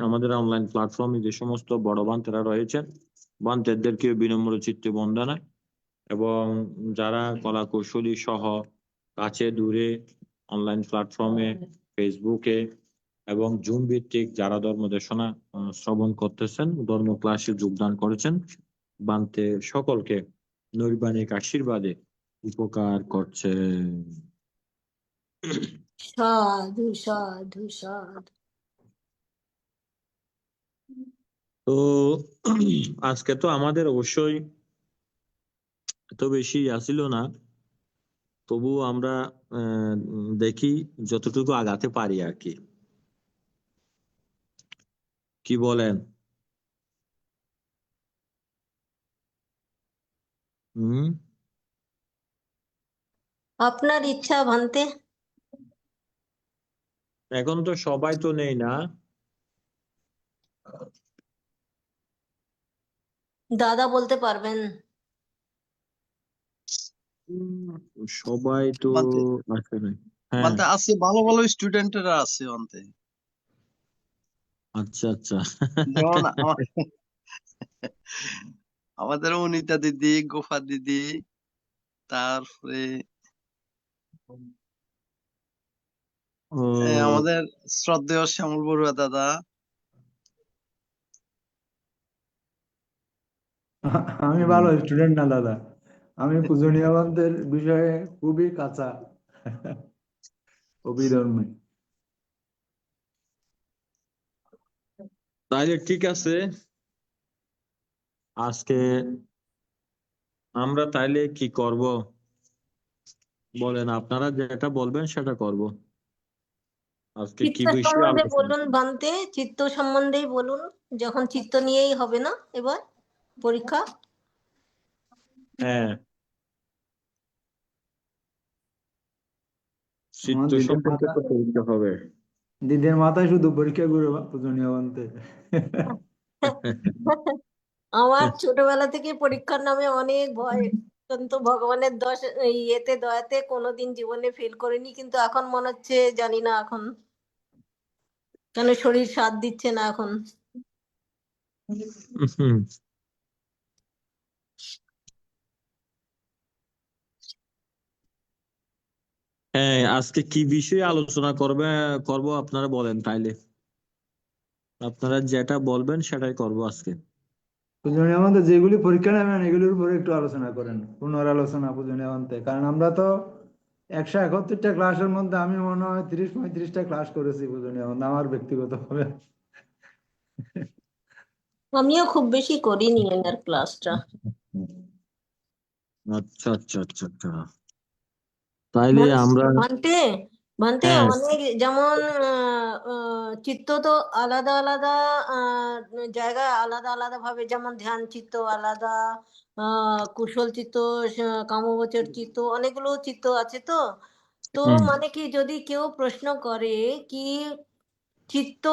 আমাদের অনলাইন প্ল্যাটফর্মে যে সমস্ত বড় বান্তেরা রয়েছেন, বান্তেদেরকে বিনম্র চিত্তে বন্দনা, এবং যারা কলা কৌশলী সহ কাছে দূরে অনলাইন প্ল্যাটফর্মে ফেসবুকে এবং জুম ভিত্তিক যারা ধর্ম দেশনা শ্রবণ করতেছেন, ধর্ম ক্লাসে যোগদান করেছেন, বান্তে সকলকে নৈর্বাণিক আশীর্বাদে উপকার করছে। সাধু সাধু সাধু। তো আজকে তো আমাদের অবশ্যই এত বেশি আসিল না, তবু আমরা দেখি যতটুকু আগাতে পারি আর কি। কি বলেন? হুম আপনার ইচ্ছা ভান্তে। এখন তো সবাই তো নেই না। দাদা বলতে পারবেন। উম, সবাই তো বান্তে আসে নাই। হ্যাঁ, বান্তে আছে, ভালো ভালো স্টুডেন্টরা আছে বান্তে। আচ্ছা আচ্ছা। যেমন আমাদের অনিতা দিদি, গোফা দিদি, তারপরে ও আমাদের শ্রদ্ধেয় শ্যামল বড়ুয়া দাদা। আমি ভালো স্টুডেন্ট না দাদা, আমি পূজনীয় বান্তের বিষয়ে খুবই কাঁচা অভিধর্মী। তাইলে ঠিক আছে, আজকে আমরা তাইলে কি করব বলেন, আপনারা যেটা বলবেন সেটা করব। আজকে কি চিত্ত বিষয়ে সম্বন্ধে আলোচনা? বলুন ভান্তে, চিত্ত সম্বন্ধেই বলুন। যখন চিত্ত নিয়েই হবে না এবার পরীক্ষা। হ্যাঁ, আমার চিত্ত দিদির সম্পর্কে মাথা তো পরীক্ষা হবে। দিদির মাথায় শুধু পরীক্ষা করে পূজনীয় বান্তে। আমার ছোটবেলা থেকে পরীক্ষার নামে অনেক ভয়, কিন্তু ভগবানের ইয়েতে দয়াতে কোনোদিন জীবনে ফেল করিনি, কিন্তু এখন মনে হচ্ছে জানি না এখন কেন শরীর সাথ দিচ্ছে না এখন। হুম। হ্যাঁ, আজকে কি বিষয়ে আলোচনা করব আপনারা বলেন তাইলে। আপনারা যেটা বলবেন সেটাই করব আজকে। পূজনীয় বান্তে যেগুলি পরীক্ষা নেবেন এগুলির উপরে একটু আলোচনা করেন, পুনরালোচনা পূজনীয় বান্তে। কারণ আমরা তো 171টা ক্লাসের মধ্যে আমি মনে হয় 30-35টা ক্লাস করেছি পূজনীয় বান্তে, আমার ব্যক্তিগত ভাবে। আমিও খুব বেশি করিনি এনার ক্লাসটা। আচ্ছা আচ্ছা আচ্ছা আচ্ছা, তাইলে মানে আমরা ভান্তে ভান্তে হ্যাঁ অনেক যেমন চিত্ত তো আলাদা আলাদা জায়গায় আলাদা আলাদা ভাবে, যেমন ধ্যান চিত্ত আলাদা, কুশল চিত্ত, কামবচর চিত্ত, অনেকগুলো চিত্ত আছে তো। তো হুম, মানে কি যদি কেউ প্রশ্ন করে কি চিত্ত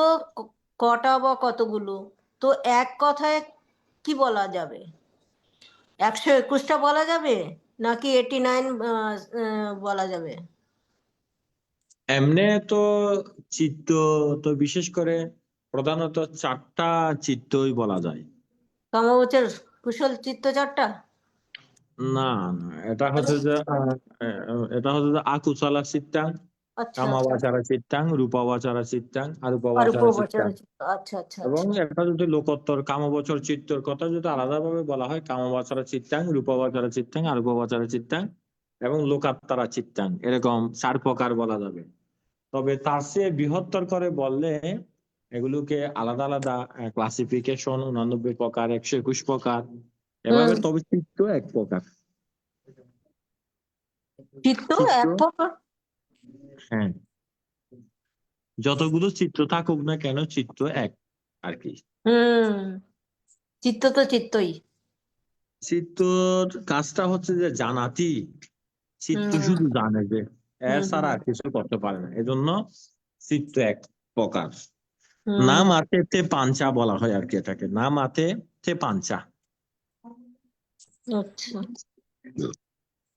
কটা বা কতগুলো, তো এক কথায় কি বলা যাবে? 121টা বলা যাবে নাকি 89 বলা যাবে? এমনে তো চিত্ত তো বিশেষ করে প্রধানত 4টা চিত্তই বলা যায়। কামবচর কুশল চিত্ত 4টা? না না, এটা হচ্ছে যে আকুশলা চিত্তাং, আচ্ছা আচ্ছা। কামাবাচারা চিত্তাং, রূপাবাচারা চিত্তাং, আর অরূপাবাচারা উপবচর চিত্তাং। চিত্ত, আচ্ছা আচ্ছা এবং আচ্ছা। এটা যদি লোকোত্তর কামবচর চিত্তর কথা যদি আলাদাভাবে বলা হয়, কামবাচারা চিত্তাং, রূপাবাচারা চিত্তাং, অরূপাবাচারা চিত্তাং এবং লোকাত্তরা চিত্তাং, এরকম 4 প্রকার বলা যাবে। তবে তার চেয়ে বৃহত্তর করে বললে এগুলোকে আলাদা আলাদা ক্লাসিফিকেশন 89 প্রকার, 121 প্রকার এভাবে, হুম। তবে চিত্ত এক প্রকার। চিত্ত চিত্ত, এক প্রকার? হ্যাঁ, যতগুলো চিত্র থাকুক না কেন চিত্ত এক আর কি। হুম। চিত্ত তো চিত্তই। চিত্তর কাজটা হচ্ছে যে জানাতি, চিত্ত হুম শুধু জানে যে হুম এছাড়া আর কিছু করতে পারে না, এজন্য চিত্ত এক প্রকার। হুম। নাম আতে তে পাঞ্চা বলা হয় আর কি, এটাকে নাম আতে তে পাঞ্চা, আচ্ছা।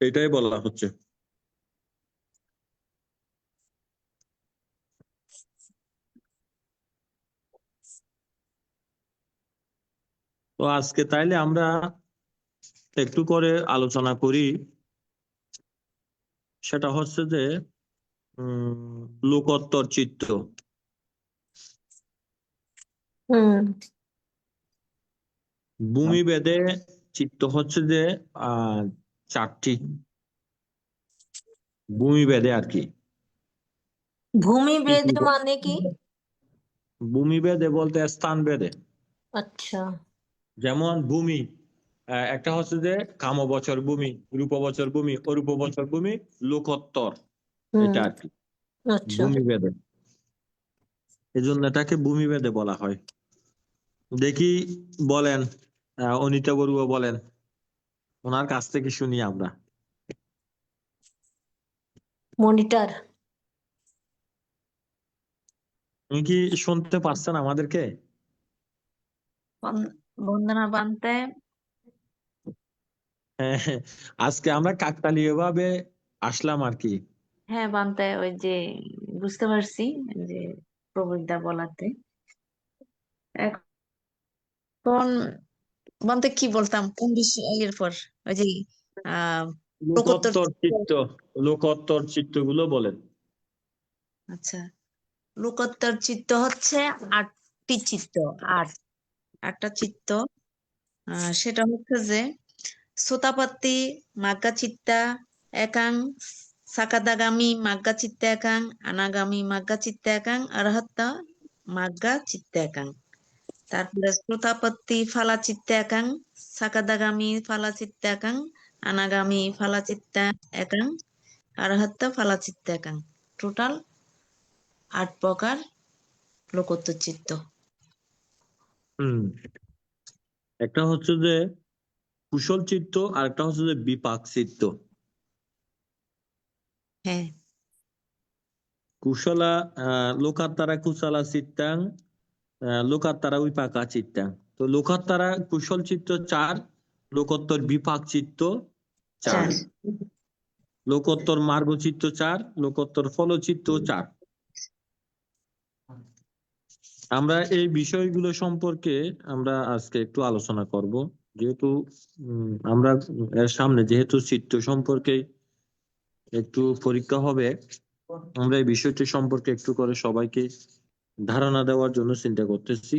এটাই বলা হচ্ছে। তো আজকে তাইলে আমরা একটু করে আলোচনা করি, সেটা হচ্ছে যে লোকোত্তর চিত্ত। হুম ভূমি ভেদে চিত্ত হচ্ছে যে 4টি, ভূমি ভেদে আর কি। ভূমি ভেদে মানে কি? ভূমি ভেদে বলতে স্থান ভেদে। আচ্ছা। যেমন ভূমি, একটা হচ্ছে যে কামবচর ভূমি, রূপবচর ভূমি, অরূপবচর ভূমি, লোকোত্তর, হুম। এটা আর কি আচ্ছা। ভূমি ভেদে। এজন্য এটাকে ভূমি ভেদে বলা হয়। দেখি বলেন, অনিতা বড়ুয়া বলেন। ওনার কাছ থেকে শুনি আমরা। মনিটর। উনি কি শুনতে পারছেন আমাদেরকে? বন্দনা বানতে হ্যাঁ, আজকে আমরা কাকতালীয় ভাবে আসলাম আর কি। হ্যাঁ বানতে ওই যে বুঝতে পারছি যে প্রবীরদা বলাতে। এখন বানতে কি বলতাম কোন বিষয়ের পর ওই যে লোকোত্তর লোকোত্তর চিত্ত, লোকোত্তর চিত্তগুলো বলেন। আচ্ছা, লোকোত্তর চিত্ত হচ্ছে 8টি চিত্ত। আটটা চিত্ত। সেটা হচ্ছে যে সোতাপত্তি মাগ্গা চিত্তা একাং, সাকাদাগামী মাগ্গা চিত্তা একাং, অনাগামী মাগ্গা চিত্তা একাং, অরহত্ত মাগ্গা চিত্তা একাং। তারপরে শ্রোতাপত্তি ফালা চিত্তা একাং, সাকাদাগামী ফালা চিত্তা একাং, অনাগামী ফালা চিত্তা একাং, অরহত্ত ফালা চিত্তা একাং। টোটাল 8 প্রকার লোকোত্তর চিত্ত। একটা হচ্ছে যে কুশল চিত্ত, আর একটা হচ্ছে যে বিপাক চিত্ত। হ্যাঁ, কুশলা লোকাত্তারা কুশলা চিত্তাং, লোকাত্তারা বিপাকা চিত্তাং। তো লোকাত্তারা কুশল চিত্ত 4, লোকোত্তর বিপাক চিত্ত 4, লোকোত্তর মার্গ চিত্ত 4, লোকোত্তর ফলচিত্ত 4। আমরা এই বিষয়গুলো সম্পর্কে আমরা আজকে একটু আলোচনা করব, যেহেতু আমরা এর সামনে যেহেতু চিত্ত সম্পর্কে একটু পরীক্ষা হবে, আমরা এই বিষয়টি সম্পর্কে একটু করে সবাইকে ধারণা দেওয়ার জন্য চিন্তা করতেছি,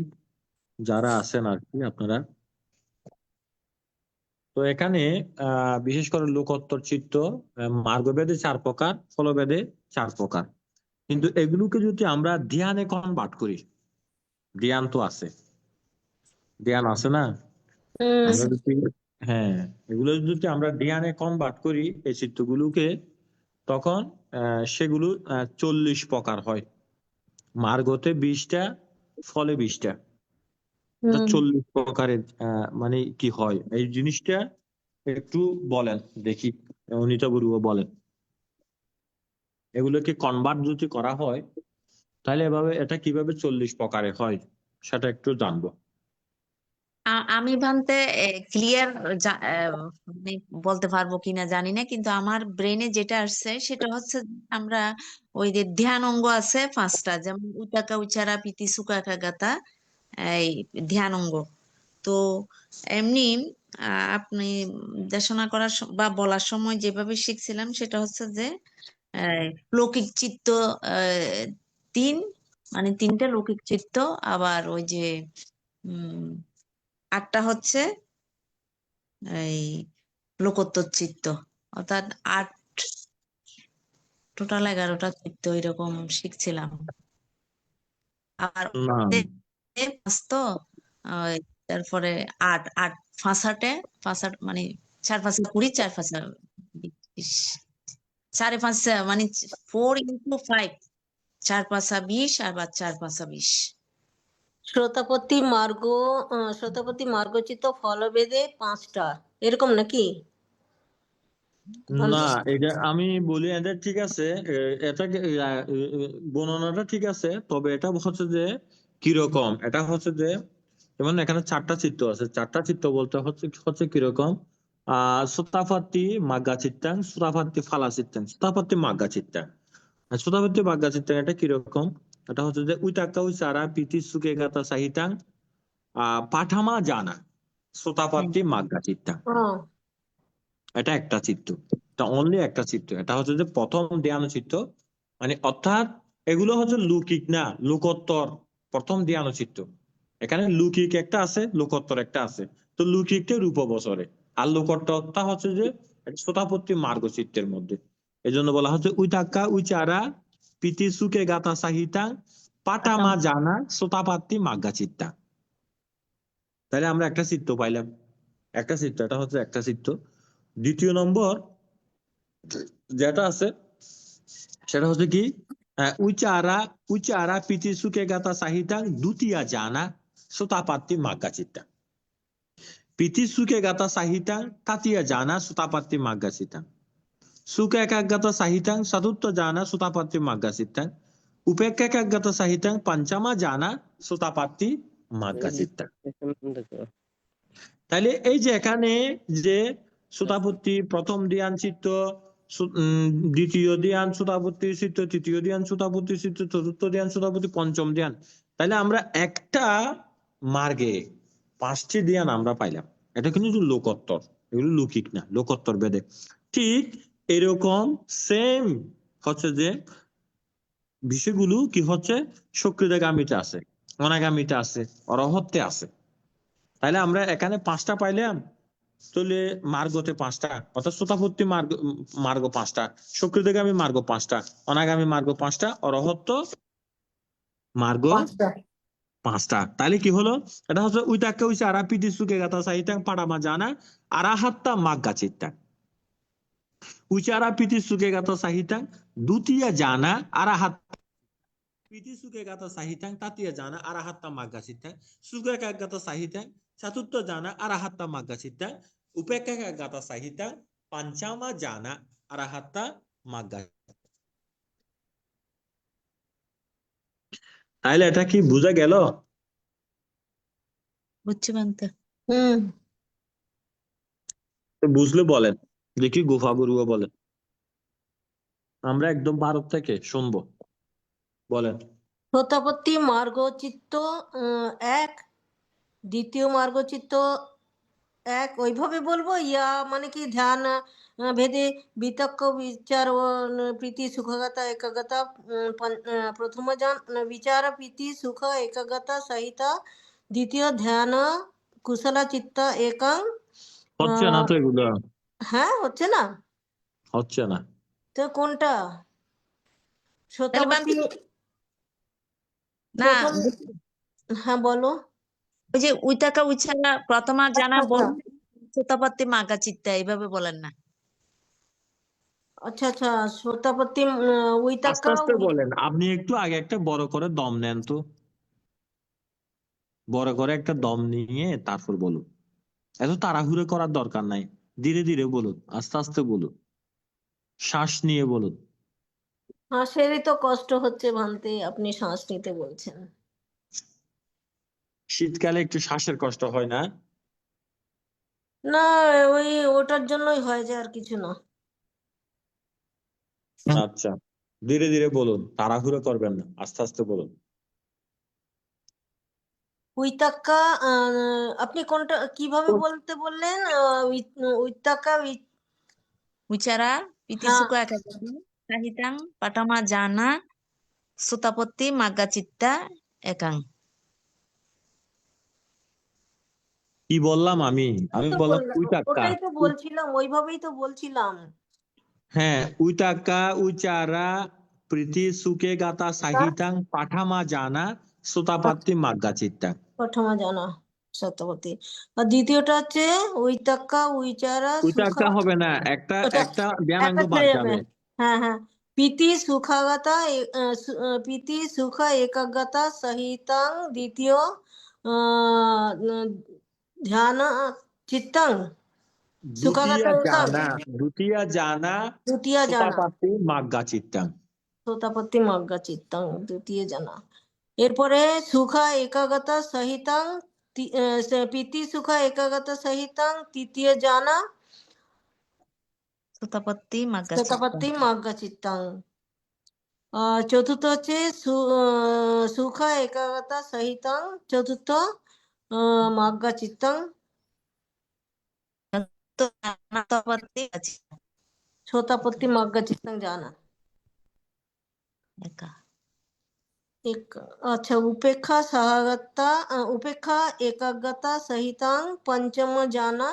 যারা আছেন আর কি আপনারা। তো এখানে বিশেষ করে লোকোত্তর চিত্ত মার্গভেদে 4 প্রকার, ফলভেদে 4 প্রকার। কিন্তু এগুলোকে যদি আমরা ধ্যানে কনভার্ট করি, ধ্যান তো আছে, ধ্যান আছে না? আমরা যদি হ্যাঁ, এগুলো যদি আমরা ধ্যানে কনভার্ট করি এই চিত্তগুলোকে, তখন সেগুলো 40 প্রকার হয়। মার্গতে 20টা, ফলে 20টা, 40 প্রকারের মানে কি হয় এই জিনিসটা একটু বলেন দেখি, অনিতা বড়ুয়া বলেন। এগুলোকে কনভার্ট যদি করা হয় তাহলে এভাবে এটা কিভাবে 40 প্রকারে হয় সেটা একটু জানবো। আমি ভান্তে ক্লিয়ার মানে বলতে পারবো কিনা জানি না, কিন্তু আমার ব্রেনে যেটা আসছে সেটা হচ্ছে আমরা ওই যে ধ্যান অঙ্গ আছে 5টা, যেমন উটাকা উচারা পিতি সুকা গাতা, এই ধ্যান অঙ্গ। তো এমনি আপনি দেশনা করার বা বলার সময় যেভাবে শিখছিলাম সেটা হচ্ছে যে লৌকিক চিত্ত 3, মানে 3টে লৌকিক চিত্ত, আবার ওই যে 8টা হচ্ছে এই লোকোত্তর চিত্ত, অর্থাৎ 8, টোটাল 11টা চিত্ত এরকম শিখছিলাম। আর না, তো তারপরে 8 8 5 8 মানে 4 5 20, 4 5 20, 4 5 মানে 4 into 5, 4 5 20, আবার 4 5 20। শ্রোতাপত্তি মার্গচিত্ত ফলভেদে 5টা, এরকম নাকি? না, এটা আমি বলি এটা ঠিক আছে, এটা বর্ণনাটা ঠিক আছে, তবে এটা হচ্ছে যে কিরকম, এটা হচ্ছে যে যেমন এখানে 4টা চিত্ত আছে, 4টা চিত্ত বলতে হচ্ছে কিরকম। সুতাপাত্তি মাগ্গা চিত্তাং, সুতাপাত্তি ফালা চিত্তাং, সুতাপাত্তি মাগ্গা চিত্তাং। সুতাপাত্তি মাগ্গা চিত্তাং এটা কিরকম, এটা হচ্ছে যে উইতাক্কা উইচারা পিতি সুকে গাতা সাহিতাং, পাঠামা জানা, সুতাপাত্তি মাগ্গা চিত্তাং। এটা একটা চিত্ত, এটা অনলি একটা চিত্ত। এটা হচ্ছে যে প্রথম ধ্যান চিত্ত, মানে অর্থাৎ এগুলো হচ্ছে লৌকিক না, লোকোত্তর প্রথম ধ্যান চিত্ত। এখানে লৌকিক একটা আছে, লোকোত্তর একটা আছে। তো লৌকিকটা রূপ বছরে, আর লোকোত্তরটা হচ্ছে যে সোতাপত্তি মার্গ চিত্তের মধ্যে। এই জন্য বলা হচ্ছে উইতাক্কা উইচারা পিতি সুকে গাতা সাহিতা পাটামা জানা সোতাপাত্তি মাগ্গা চিত্তা। তাহলে আমরা একটা চিত্ত পাইলাম, একটা চিত্ত, এটা হচ্ছে একটা চিত্ত। দ্বিতীয় নম্বর যেটা আছে সেটা হচ্ছে কি, উচারা পিতি সুকে গাতা সাহিতাং দ্বিতীয় জানা সোতাপাত্তি মাগ্গা চিত্তা। পিতি সুকে গাতা সাহিতাং তাতিয়া জানা সুতাপাত্তি মাগ্গাসিতাং সুখ একাগ্রত সাহিতাং চতুর্থ জানা সুতাপাত্তি মাগ্গাসিতাং উপেক্ষা একাগ্রত সাহিতাং পঞ্চমা জানা সুতাপাত্তি মাগ্গাসিতাং। তাহলে এই যে এখানে যে সুতাপত্তি প্রথম ধ্যান চিত্ত, দ্বিতীয় ধ্যান সুতাপত্তি চিত্ত, তৃতীয় ধ্যান সুতাপত্তি চিত্ত, চতুর্থ ধ্যান সুতাপত্তি, পঞ্চম ধ্যান, তাহলে আমরা একটা মার্গে 5টি ধ্যান আমরা পাইলাম। এটা কিন্তু লোকোত্তর, এগুলো লৌকিক না, লোকোত্তর বেদে। ঠিক এরকম সেম হচ্ছে যে বিষয়গুলো কি হচ্ছে সক্রিয়গামিতে আছে, অনাগামিতে আছে, অরহত্তে আছে। তাহলে আমরা এখানে 5টা পাইলাম, তাহলে মার্গতে 5টা, অর্থাৎ সুতাপত্তি মার্গ 5টা, সক্রিয়গামী মার্গ 5টা, অনাগামী মার্গ 5টা, অরহত্ত মার্গ 5টা। তাহলে কি হলো? এটা হচ্ছে উইতাক্কা হইছে আরাপিতি সুকে গাতা সাহিতাং পাড়ামা জানা আরাহাত্তা মাগ্গা চিত্তাং। উচারা পিতি সুকে গাতা সাহিতাং দ্বিতীয় জানা আরাহাত পিতি সুকে গাতা সাহিতাং তাতিয়া জানা আরাহাত্তা মাগ্গা চিত্তাং সুকে গাতা সাহিতাং চতুর্থ জানা আরাহাত্তা মাগ্গা চিত্তাং উপেক্ষা গাতা সাহিতাং পঞ্চমা জানা আরাহাত্তা মাগ্গা। তাইলে এটা কি বুঝা গেল? বুঝছি বান্তে। বুঝলে বলেন, দেখি গোফা বড়ুয়া বলেন। আমরা একদম ভারত থেকে শুনবো, বলেন। সোতাপত্তি মার্গচিত্ত 1, দ্বিতীয় মার্গচিত্ত 1, ওইভাবে বলবো, ইয়া মানে কি ধ্যান ভেদে বিতক্ক বিচার ও প্রীতি সুখগতা একাগ্রতা প্রথম বিচার প্রীতি সুখ একাগ্রতা সহিতা দ্বিতীয় ধ্যান কুশল চিত্ত একাং। হচ্ছে না তো এগুলো, হ্যাঁ, হচ্ছে না, হচ্ছে না। তো কোনটা? তাহলে সোতাপত্তি বান্তে না, প্রথম, হ্যাঁ বলো। ওই যে উইতাকা উইছালা প্রথমা জানা আচ্ছা আচ্ছা বল সুতাপত্তি মাগা চিত্তা এইভাবে বলেন না। আচ্ছা আচ্ছা সোতাপত্তি আস্তে উইতাক্কা আস্তে বলেন। আপনি একটু আগে একটা বড় করে দম নেন তো, বড় করে একটা দম নিয়ে তারপর বলুন। এত তাড়াহুড়ো করার দরকার নাই, ধীরে ধীরে বলুন, আস্তে আস্তে বলুন, শ্বাস নিয়ে বলুন। হাঁসেরই তো কষ্ট হচ্ছে ভান্তে, আপনি শ্বাস নিতে বলছেন। শীতকালে একটু শ্বাসের কষ্ট হয় না? না, ওই ওটার জন্যই হয়, যে আর কিছু না। আচ্ছা, ধীরে ধীরে বলুন, তাড়াহুড়ো করবেন না, আস্তে আস্তে বলুন। উইতাক্কা আপনি কোনটা কিভাবে বলতে বললেন? উইতাক্কা উইচারা পিতি হ্যাঁ, সুখ একাগ্রতা সাহিতাং পাঠামা জানা সুতাপত্তি মাগা চিত্তা একাং। কি বললাম আমি? আমি তো বললাম বললাম, উইতাক্কা। ওটাই তো বলছিলাম, ওইভাবেই তো বলছিলাম। হ্যাঁ, উইতাক্কা উচারা প্রীতি সুকে গাতা সাহিতাং পাঠামা জানা সুতাপাত্তি মাগ্গা চিত্তাং। প্রথমা জানা সত্যবতী। আর দ্বিতীয়টা হচ্ছে উইতাক্কা উইচারা সুখা। উইতাক্কা হবে না, একটা ওটা একটা জ্ঞানাঙ্গ একটা বাদ ছেড়ে যাবে। যাবে। হ্যাঁ হ্যাঁ, প্রীতি সুখাগতা প্রীতি সুখ একাগ্রতা সহিতাং দ্বিতীয় ধ্যান চিত্তাং সুখাগতা একাং দ্বিতীয় জানা দ্বিতীয় জানা সুতাপাত্তি মাগ্গা চিত্তাং। সোতাপত্তি মগ্গা চিত্তাং দ্বিতীয় জানা। এরপরে সুখা একাগ্রতা সহিতাং প্রীতি সুখা একাগ্রতা সহিতাং তৃতীয় জানা সুতাপত্তি মাগা চিত্তা। সোতাপত্তি মগ্গা চিত্তাং। চতুর্থ হচ্ছে সুখা একাগ্রতা সহিতাং চতুর্থ মগ্গা চিত্তাং। সুতাপত্তি চিত্তা সোতাপত্তি মগ্গা চিত্তাং জানা একা। एक। अच्छा, उपेक्षा सहागता उपेक्षा एकाग्रता सहितां पंचम जाना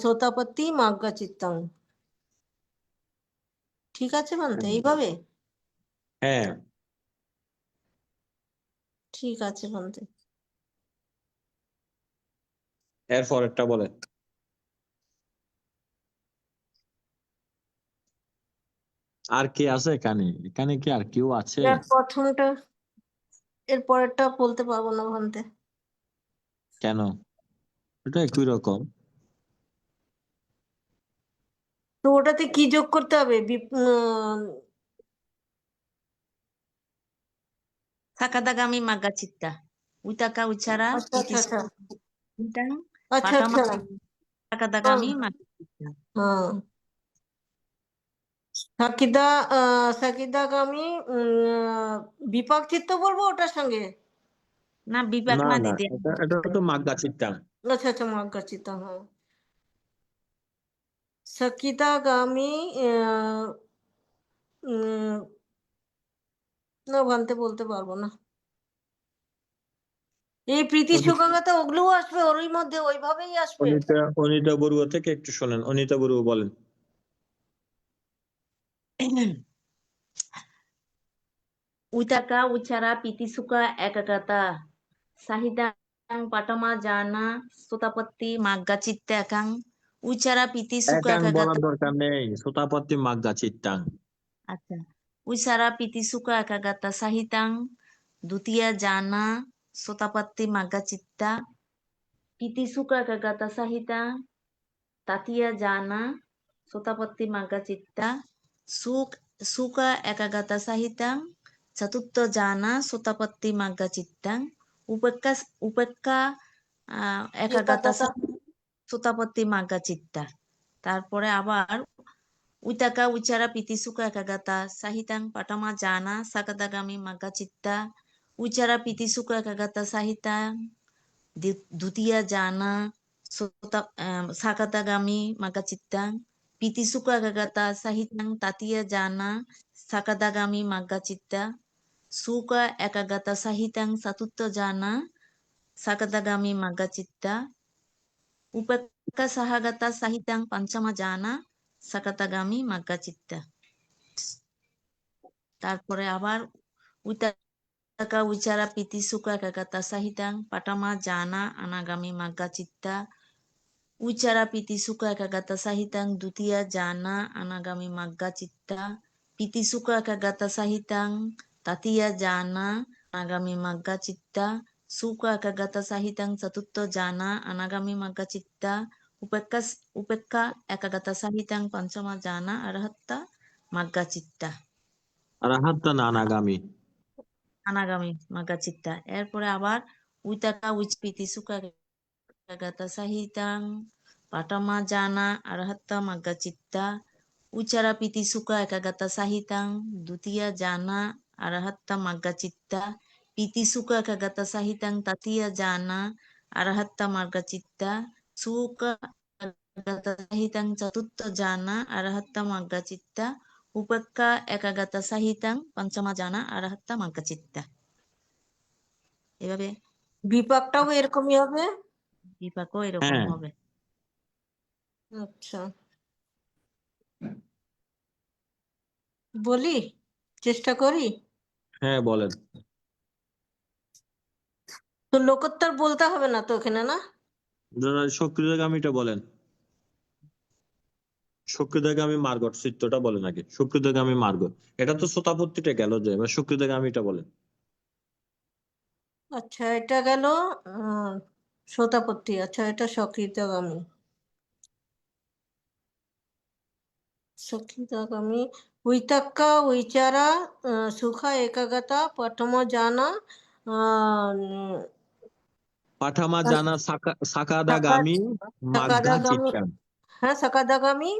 সোতাপত্তি মাগ্গা চিত্তাং। ঠিক আছে বান্তে, এইভাবে? হ্যাঁ, ঠিক আছে বান্তে। এরপর একটা বলে। আর কে আছে এখানে? এখানে কি আর কেউ আছে? এর প্রথমটা, এর পরেরটা বলতে পারবো না ভান্তে। কেন? এটা একই রকম। তো ওটাতে কি যোগ করতে হবে? সাকাদাগামী মাগা চিত্তা উইতাকা উচ্চারা আচ্ছা আচ্ছা আচ্ছা পিতিসুকাং আচ্ছা পাটামা আচ্ছা সাকাদাগামী হুম, মাগা চিত্তা। হ্যাঁ সাকিদা সাকিদাগামী বিপাক চিত্ত বলবো ওটার সঙ্গে? না বিপাক না না না, দিদি। এটা তো মাগা চিত্তাং। আচ্ছা আচ্ছা মার্গা চিত্ত, হ্যাঁ সাকিদাগামী না ভানতে বলতে পারবো না। এই প্রীতি সুখাগতা ওগুলোও আসবে ওরই মধ্যে, ওইভাবেই আসবে। অনিতা বড়ুয়া থেকে একটু শোনেন, অনিতা বড়ুয়া বলেন। উইতাকা উচ্চারা পিতিসুকা একাকাতা সাহিদাং পাটামা জানা সোতাপত্তি মাগা চিত্তা একাং উচ্চারা পিতিসুকা একাং বলার একাকাতা। দরকার নেই, সোতাপত্তি মাগা চিত্তাং। আচ্ছা উচ্চারা পিতিসুকা একাকাতা সাহিতাং দ্বিতীয় জানা সোতাপত্তি মাগা চিত্তা পিতিসুকা একাকাতা সাহিতা তাতিয়া জানা সোতাপত্তি মাগা চিত্তা সুকা একাগাতা সাহিতাং চতুর্থ জানা সোতাপত্তি মাগা চিত্তাং উপেক্ষা একাগাতা সোতাপত্তি মাগা চিত্তা। তারপরে আবার উইতাকা উচ্চারা পিতিসুকা একাগাতা সাহিতাং পাটামা জানা সাকাদাগামী মাগা চিত্তা উচ্চারা পিতিসুকা একাগাতা সাহিতাং দ্বিতীয় জানা সাকাদাগামী মাগা চিত্তাং পিতিসুকা একাগাতা সাহিতাং তাতিয়া জানা সাকাদাগামী মাগা চিত্তা সুকা একাগাতা সাহিতাং চতুর্থ জানা সাকাদাগামী মাগা চিত্তা উপেক্ষা সাহাগাতা সাহিতাং পঞ্চমা জানা সাকাদাগামী মাগা চিত্তা। তারপরে আবার উইতাকা উচ্চারা পিতিসুকা একাগাতা সাহিতাং পাটামা জানা অনাগামী মাগা চিত্তা উচ্চারা পিতিসুকা একাগাতা সাহিতাং দ্বিতীয় জানা অনাগামী মাগা চিত্তা পিতিসুকা একাগাতা সাহিতাং তৃতীয় জানা অনাগামী মাগা চিত্তা সুকা একাগাতা সাহিতাং চতুর্থ জানা অনাগামী মাগা চিত্তা উপেক্ষা একাগাতা সাহিতাং পঞ্চমা জানা অরহত্তা মাগা চিত্তা। আরাহাত্তা নানাগামী। অনাগামী মাগা চিত্তা। এরপরে আবার উইতাকা পিতিসুকা একাগাতা সাহিতাং পাটামা জানা অরহত্তা মাগা চিত্তা উচ্চারা পিতিসুকা একাগাতা সাহিতাং দ্বিতীয় জানা অরহত্তা মাগা চিত্তা পিতিসুকা একাগাতা সাহিতাং তৃতীয় জানা অরহত্তা মাগা চিত্তা সুকা একাগাতা সাহিতাং চতুর্থ জানা অরহত্তা মাগা চিত্তা উপেক্ষা একাগাতা সাহিতাং পঞ্চমা জানা অরহত্তা মাগা চিত্তা। এভাবে বিপাকটাও এরকমই হবে। বিপাকও এরকম হ্যাঁ হবে। আচ্ছা বলি, চেষ্টা করি। হ্যাঁ বলেন। তো লোকোত্তর বলতে হবে না তো এখানে, না? সক্রিয়গামীটা বলেন, সক্রিয়গামী মার্গট চিত্তটা বলেন আগে, সক্রিয়গামী মার্গট। এটা তো সোতাপত্তিটা গেল, যে এবার সক্রিয়গামীটা বলেন। আচ্ছা এটা গেল শোতাপত্তি। আচ্ছা এটা সকৃতগামী। সকৃতগামী উইতাক্কা উইচারা সুখা একাগতা পটম জানা পাঠামা জানা সাকাদাগামী মাগ্গা সাকাদাগামী, চিত্তাং। হ্যাঁ সাকাদাগামী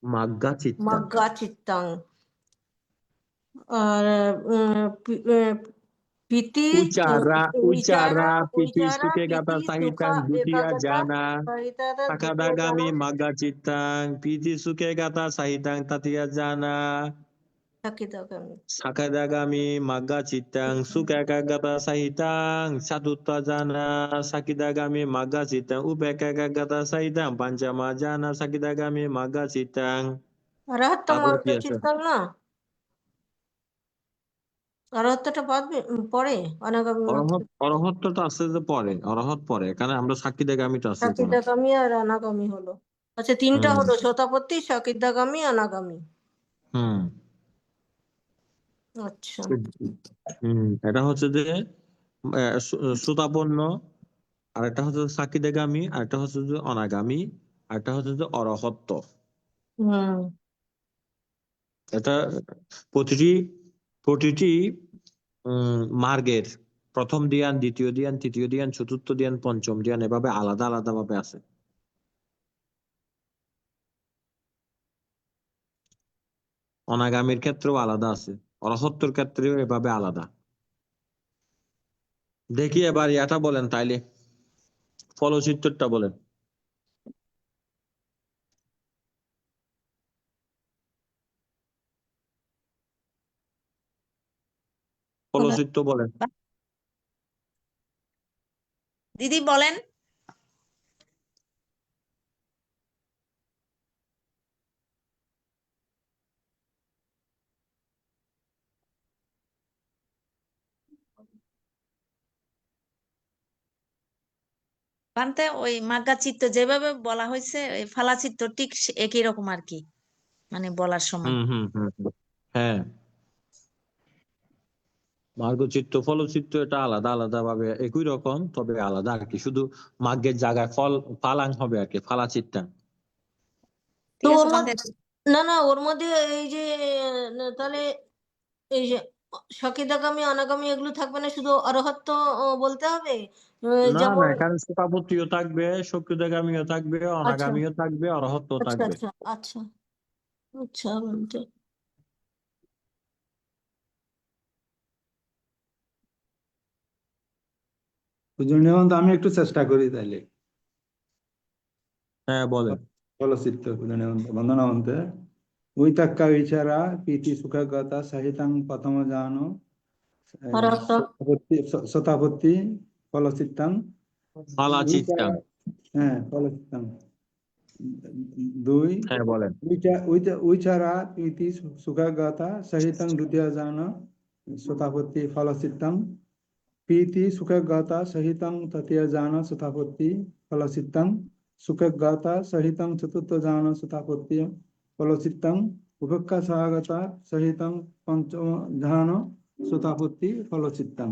মাগ্গা চিত্তাং। মাগ্গা চিত্তাং। আর পিতি উচারা উইচারা পিতি উইচারা সুকে গাতা পিতি সাহিতাং সুখা দ্বিতীয়া একাগতা জানা সহিতারা দ্বিতীয় সাকাদাগামী জানা মাগ্গা চিত্তাং পিতি সুকে গাতা সাহিতাং তৃতীয়া জানা সকৃতগামী। সাকাদাগামী মাগ্গা চিত্তাং সুকেকাগাতা সাহিতাং চতুর্থ জানা সাকিদাগামী মাগ্গা চিত্তাং উপেকাগাতা সাহিতাং পঞ্চমা জানা সাকিদাগামী মাগ্গা চিত্তাং। অরহত্ত তারপরে কি মার্গ আছে? চিত্তাং না? অরহত্তটা পরে অনাগামী মার্গ। অরহত্তটা আছে যে পরে, অরহত পরে, এখানে আমরা সাকিদাগামীটা আছে এখানে। সকৃতগামী আর অনাগামী হলো। আচ্ছা তিনটা হুম হলো, শতাপত্তি সকৃতগামী অনাগামী। হুম আচ্ছা এটা হচ্ছে যে সুতাপন্ন আর একটা হচ্ছে যে সাকিদাগামী, আর একটা হচ্ছে যে অনাগামী, আর একটা হচ্ছে যে অরহত্ত। হুম এটা প্রতিটি প্রতিটি মার্গের প্রথম ধ্যান, দ্বিতীয় ধ্যান, তৃতীয় ধ্যান, চতুর্থ ধ্যান, পঞ্চম ধ্যান এভাবে আলাদা আলাদা ভাবে আছে। অনাগামীর ক্ষেত্রেও আলাদা আছে, অরহত্তর ক্ষেত্রেও এভাবে আলাদা। দেখি এবার ইয়াটা বলেন তাইলে, ফলচিত্রটা বলেন। ফলচিত্র বলেন। দিদি বলেন। পান্তে ওই মাগ্গা চিত্ত যেভাবে বলা হয়েছে ওই ফালা চিত্ত ঠিক একই রকম আর কি, মানে বলার সময়। হ্যাঁ, মার্গচিত্ত ফলচিত্র এটা আলাদা আলাদা ভাবে একই রকম, তবে আলাদা আর কি, শুধু মার্গের জায়গায় ফালাং হবে আর কি, ফালা চিত্তাং। তো ঠিক আছে ওর পান্তে। মধ্যে না ওর মধ্যে এই যে তাহলে এই যে সকিদাগামী অনাগামী এগুলো থাকবে না, শুধু অরহত্ত বলতে হবে? না না, যেমন এখানে শতাপত্তিও থাকবে, সক্রিয়তাগামীও থাকবে, আচ্ছা অনাগামীও থাকবে, অরহত্তও আচ্ছা থাকবে। আচ্ছা আচ্ছা আচ্ছা বলতে পূজনীয় মহন্ত, আমি একটু চেষ্টা করি তাইলে। হ্যাঁ বলেন। চলচ্চিত্র পূজনীয় মহন্ত, বন্দনা মহন্তে। উইতাক্কা বিচারা প্রীতি সুখাগতা সাহিতাং প্রথম জানো অরহত্ত শতাপত্তি ফলচিত্তাং। ফালা চিত্তাং। হ্যাঁ, ফলচিত্তাং। দুই হ্যাঁ বলেন। উইচারা প্রীতি সুখাগতা সাহিতাং দ্বিতীয় জানো শতাপত্তি ফলচিত্তাং। প্রীতি সুখগাতা সহিতং তৃতীয় জান সুতাপত্তি ফলচিত্তং। সুখগাতা সহিতং চতুর্থ জান সুতাপত্তি ফলচিত্তং। উপেক্ষা সহগতা সহিতং পঞ্চম জান সুতাপত্তি ফলচিত্তং।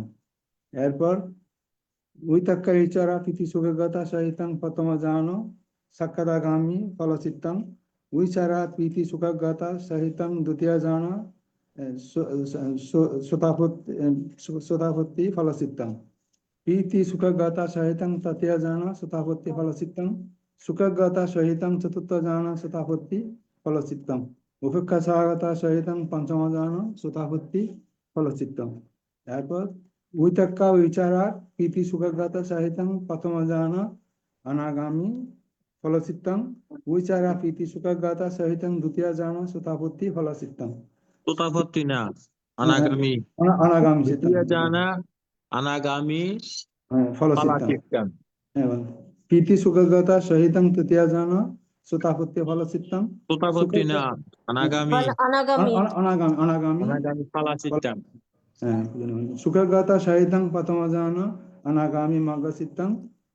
এরপর উইতাক্কা বিচারা প্রীতি সুখগাতা সহিতং প্রথম জান সাক্ষাদাগামী ফলচিত্তং। উইচারা প্রীতি সুখগাতা সহিতং দ্বিতীয় জান শতাপত্তি ফলচিত্তং। প্রীতি সুখগাতা সহিতং তৃতীয় জান শতাপত্তি ফলচিত্তং। সুখগাতা সহিতং চতুর্থ জান শতাপত্তি ফলচিত্তং। উপেক্ষা সহগতা সহিতং পঞ্চম জান শতাপত্তি ফলচিত্তং। এরপর উইতক্কা উইচারা প্রীতি সুখগাতা সহিতং প্রথম জান অনাগামী ফলচিত্তং। উইচারা প্রীতি সুখগাতা সহিতং দ্বিতীয় জান শতাপত্তি ফলচিত্তং। শতাপত্তি না, অনাগামী। অনাগামী চিত্তং। দ্বিতীয় জানা অনাগামী ফালা ফলচিত্তং। চিত্তাং। প্রীতি সুখগাতা সহিতং তৃতীয় জান শতাপত্তি ফলচিত্তং। শতাপত্তি না, অনাগামী। অনাগামী অনাগামী অনাগামী অনাগামী ফালা চিত্তাং। সুখগাতা সহিতং প্রথম জান অনাগামী মার্গচিত্তং।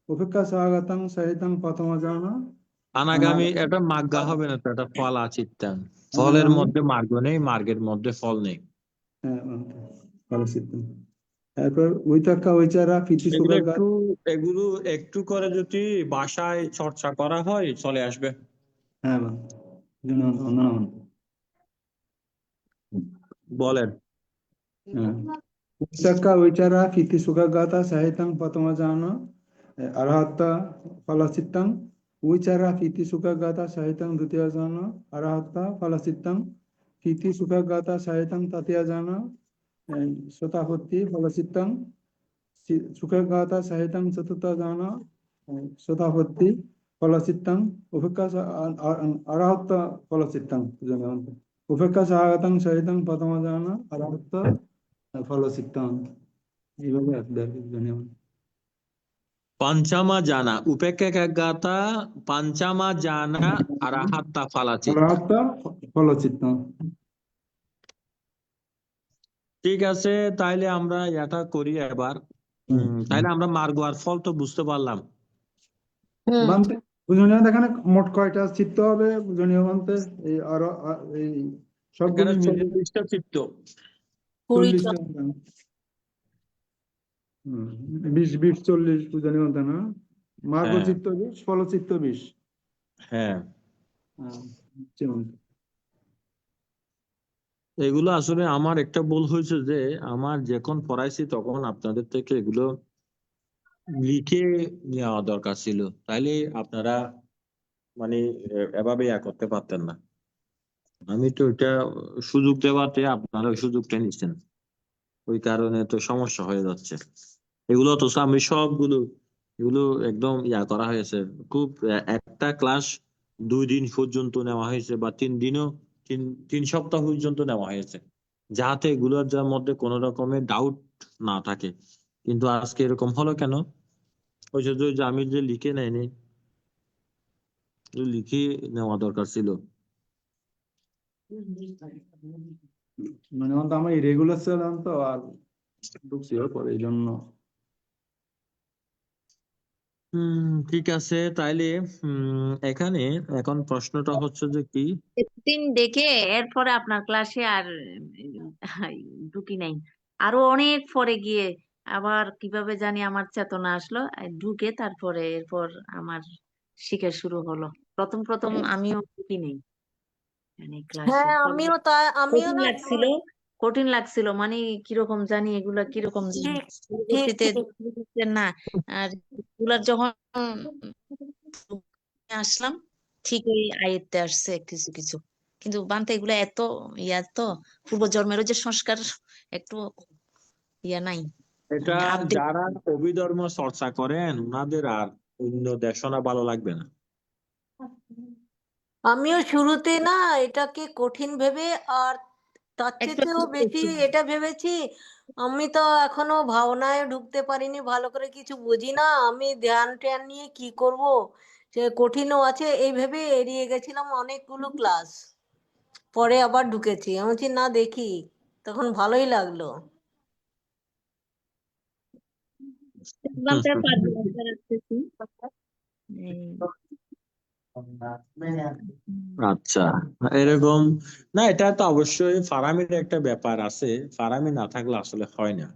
উপেক্ষা সহগতং সহিতং প্রথম জান অনাগামী এটা মার্গা হবে না তো, এটা ফালা চিত্তাং। ফলের মধ্যে মার্গ নেই, মার্গের মধ্যে ফল নেই। ফলচিত্তং। এরপর উইতক্কা উইচারা প্রীতি এগুলো সুখগাতা। এগুলো একটু করে যদি ভাষায় চর্চা করা হয় চলে আসবে। হ্যাঁ বলেন। উইতক্কা উইচারা প্রীতি সুখগাতা সহিতং প্রথম জান অরহত্ত ফলচিত্তং। উইচারা প্রীতি সুখগাতা সহিতং দ্বিতীয় জান অরহত্ত ফলচিত্তং। প্রীতি সুখগাতা সহিতং তৃতীয় জান শতাপত্তি ফলচিত্তং। সুখগাতা সহিতং চতুর্থ জান শতাপত্তি ফলচিত্তং। উপেক্ষা অরহত্ত ফলচিত্তং। উপেক্ষা সহগতং সহিতং প্রথম জান অরহত্ত ফলচিত্তং। এইভাবে ধন্যবাদ। পঞ্চমা জানা উপেক্ষাগাতা, পঞ্চমা জানা অরহত্তা ফালা চিত্তাং। অরহত্ত ফলচিত্তং। ঠিক আছে, তাইলে আমরা এটা করি এবার। তাইলে আমরা মার্গ আর ফল তো বুঝতে পারলাম। বান্তে পূজনীয় এখানে মোট কয়টা চিত্ত হবে পূজনীয় বান্তে? এই এই সবগুলি এখানে মিলে 40টা চিত্ত। 20টা। 40টা। 20 20 40 বুঝানি মতো না, মার্গ হ্যাঁ চিত্ত 20 ফলচিত্ত 20। হ্যাঁ, যেমন এগুলো আসলে আমার একটা ভুল হয়েছে যে আমার যখন পড়াইছি তখন আপনাদের থেকে এগুলো লিখে নেওয়া দরকার ছিল, তাইলে আপনারা মানে এভাবে করতে পারতেন না। আমি তো এটা সুযোগ দেওয়াতে আপনারা ওই সুযোগটা নিচ্ছেন, ওই কারণে তো সমস্যা হয়ে যাচ্ছে। এগুলো তো আমি সবগুলো এগুলো একদম করা হয়েছে, খুব একটা ক্লাস 2 দিন পর্যন্ত নেওয়া হয়েছে, বা 3 দিনও, 3 সপ্তাহ পর্যন্ত নেওয়া হয়েছে, যাতে এগুলোর যার মধ্যে কোনো রকমের ডাউট না থাকে। কিন্তু আজকে এরকম হলো কেন? ওই যে আমি যে লিখে নেয়নি, লিখে নেওয়া দরকার ছিল। মানে অন্তত আমার ইরেগুলার ছিলাম তো, আর ঢুকছি পরে এই জন্য। ঠিক আছে, তাইলে এখানে এখন প্রশ্নটা হচ্ছে যে কি, একদিন দেখে এরপরে আপনার ক্লাসে আর ঢুকি নাই। আরো অনেক পরে গিয়ে আবার কিভাবে জানি আমার চেতনা আসলো, ঢুকে তারপরে এরপর আমার শিখা শুরু হলো। প্রথম প্রথম আমিও ঢুকি নাই মানে ক্লাসে, হ্যাঁ, পরে আমিও কঠিন না লাগছিল, কঠিন লাগছিল, মানে কিরকম জানি এগুলা কিরকম জানি। ঠিক ঠিক পরবর্তীতে ঠিক বুঝলাম না, আর এগুলার যখন আসলাম ঠিকই আয়ত্তে আসছে কিছু কিছু, কিন্তু বানতে এগুলা এত তো পূর্বজন্মেরও যে সংস্কার একটু নাই, এটা মানে আপডেট। যারা অভিধর্ম চর্চা করেন ওনাদের আর অন্য দেশনা ভালো লাগবে না। আমিও শুরুতে না এটাকে কঠিন ভেবে, আর তার একটু চেয়েও একটু বেশি করছি। এটা ভেবেছি আমি তো এখনো ভাবনায় ঢুকতে পারিনি, ভালো করে কিছু বুঝি না আমি ধ্যান ট্যান নিয়ে কি করব, সে কঠিনও আছে এই ভেবে এড়িয়ে গেছিলাম অনেকগুলো ক্লাস। পরে আবার ঢুকেছি, আমি বলছি না দেখি, তখন ভালোই লাগলো। বানতে পারবো, আশা রাখতেছি। এই, আচ্ছা, এরকম না, এটা তো অবশ্যই ফারামির একটা ব্যাপার আছে, ফারামি না থাকলে আসলে হয় না।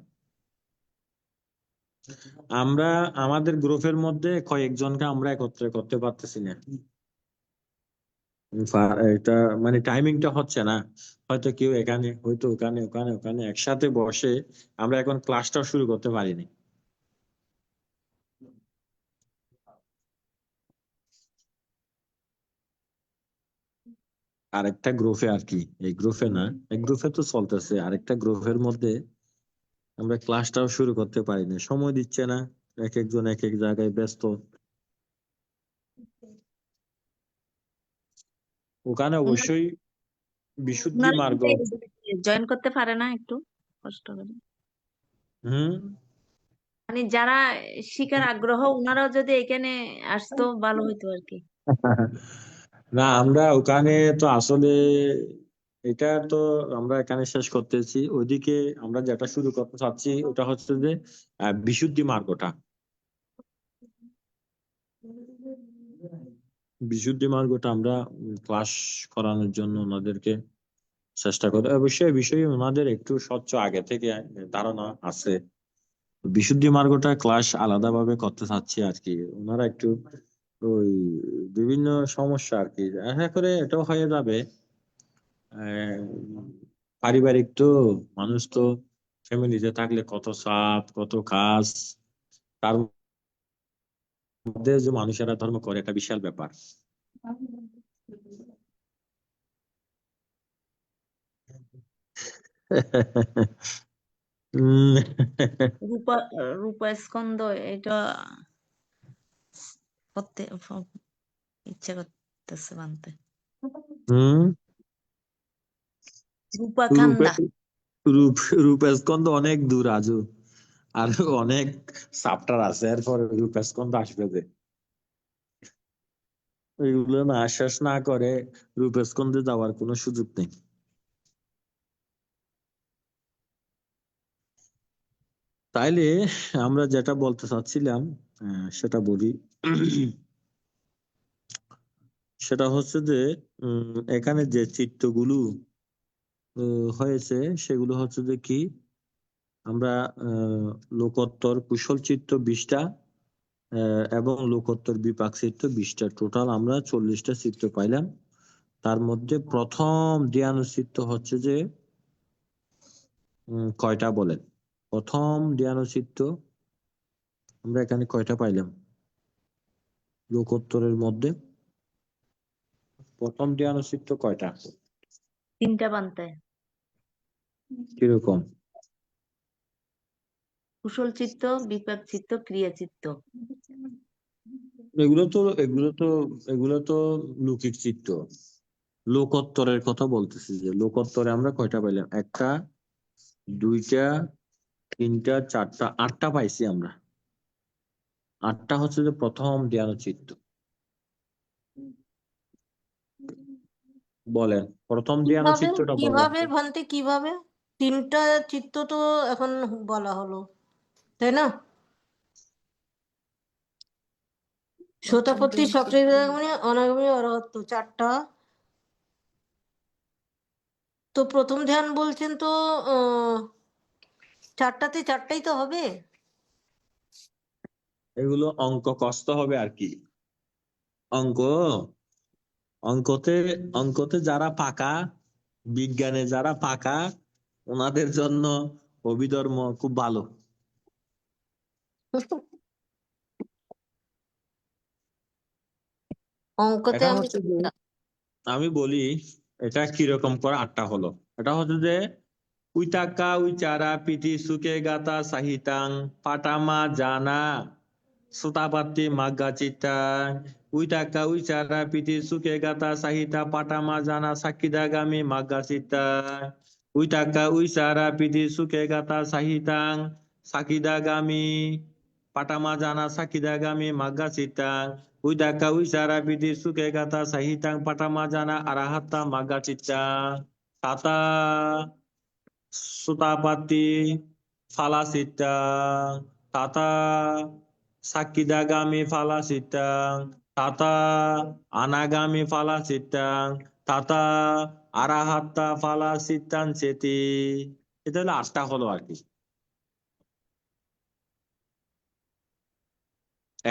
আমরা আমাদের গ্রুপের মধ্যে কয়েকজনকে আমরা একত্রে করতে পারতেছি না, এটা মানে টাইমিংটা হচ্ছে না। হয়তো কেউ এখানে, হয়তো ওখানে, ওখানে ওখানে একসাথে বসে আমরা এখন ক্লাসটাও শুরু করতে পারিনি। আরেকটা গ্রুপে আর কি, এই গ্রুপে না, এই গ্রুপে তো চলতেছে, আরেকটা গ্রুপের মধ্যে আমরা ক্লাসটাও শুরু করতে পারিনি, সময় দিচ্ছে না, এক একজন এক এক জায়গায় ব্যস্ত। ওখানে অবশ্যই বিশুদ্ধি ওনারা মার্গ। জয়েন করতে পারে না একটু কষ্ট করে, হুম। মানে যারা শিখার আগ্রহ ওনারাও যদি এখানে আসতো ভালো হতো আর কি। না, আমরা ওখানে তো আসলে এটা তো আমরা এখানে শেষ করতেছি, ওইদিকে আমরা যেটা শুরু করতে চাচ্ছি ওটা হচ্ছে যে বিশুদ্ধি মার্গটা, বিশুদ্ধি মার্গটা আমরা ক্লাস করানোর জন্য ওনাদেরকে চেষ্টা করি। অবশ্যই এই বিষয়ে ওনাদের একটু স্বচ্ছ আগে থেকে ধারণা আছে, বিশুদ্ধি মার্গটা ক্লাস আলাদাভাবে করতে চাচ্ছি আর কি। ওনারা একটু ওই বিভিন্ন সমস্যা আর কি, আশা করে এটাও হয়ে যাবে। আহ, পারিবারিক তো, মানুষ তো ফ্যামিলিতে থাকলে কত চাপ, কত কাজ, তার মধ্যে যে মানুষেরা ধর্ম করে একটা বিশাল ব্যাপার। উম, রূপা রূপা স্কন্ধ এটা করতে ইচ্ছা করতেছে বানতে। হুম। রূপা রূপে কান্দা, রূপ রূপস্কন্ধ অনেক দূর আজু, আর অনেক চ্যাপ্টার আছে, এরপর রূপস্কন্ধ আসবে যে, এগুলো না শেষ না করে রূপস্কন্ধে যাওয়ার কোনো সুযোগ নেই। তাইলে আমরা যেটা বলতে চাচ্ছিলাম সেটা বলি। সেটা হচ্ছে যে এখানে যে চিত্রগুলো হয়েছে সেগুলো হচ্ছে যে কি, আমরা লোকোত্তর কুশল চিত্ত 20টা এবং লোকোত্তর বিপাক চিত্ত 20টা, টোটাল আমরা 40টা চিত্ত পাইলাম। তার মধ্যে প্রথম ধ্যান চিত্ত হচ্ছে যে কয়টা বলেন? প্রথম ধ্যান চিত্ত আমরা এখানে কয়টা পাইলাম লোকোত্তরের মধ্যে? প্রথম ধ্যান চিত্ত কয়টা? 3টা বানতে, কিরকম? কুশল চিত্ত, বিপাক চিত্ত, ক্রিয়া চিত্ত। এগুলো তো লৌকিক চিত্ত। লোকোত্তরের কথা বলতেছি, যে লোকোত্তরে আমরা কয়টা পাইলাম? 1টা, 2টা, 3টা, 4টা, 8টা পাইছি আমরা। 8টা হচ্ছে যে প্রথম ধ্যান চিত্ত। বলেন প্রথম ধ্যান কিভাবে চিত্তটা বলেন কিভাবে তো। ভান্তে কিভাবে 3টা চিত্ত তো এখন বলা হলো, তাই না? শতাপত্তি, সক্রিয়গামী, অনাগামী, অরহত্ত 4টা। তো প্রথম ধ্যান বলছেন তো 4টাতে 4টাই তো হবে। এগুলো অঙ্ক কষ্ট হবে আর কি। অঙ্ক অঙ্কতে যারা পাকা, বিজ্ঞানে যারা পাকা, ওনাদের জন্য অভিধর্ম খুব ভালো। অঙ্কতে এখন আমি হচ্ছে যে আমি বলি এটা কিরকম করে 8টা হলো। এটা হচ্ছে যে উইতাকা উইচারা পিতি সুকে গাতা সাহিতাং পাটামা জানা সুতাপাতি মাগ্গা চিত্তাং উইতাকা উইচারা পিতি সুকে গাতা সাহিতা পাটামা জানা সাকিদাগামী মাগ্গা চিত্তাং উইতাকা উইচারা পিতি সুকে গাতা সাহিতাং সাকিদাগামী পাটামা জানা সাকিদাগামী মাগ্গা চিত্তাং উইতাকা উইচারা পিতি সুকে গাতা সাহিতাং পাটামা জানা আরাহাত্তা মাগ্গা চিত্তাং tata sutapati falasitang tata sakidagami falasitang tata anagami falasitang tata arahatta falasitang চেতি। এটা হলো 8টা হলো আর কি।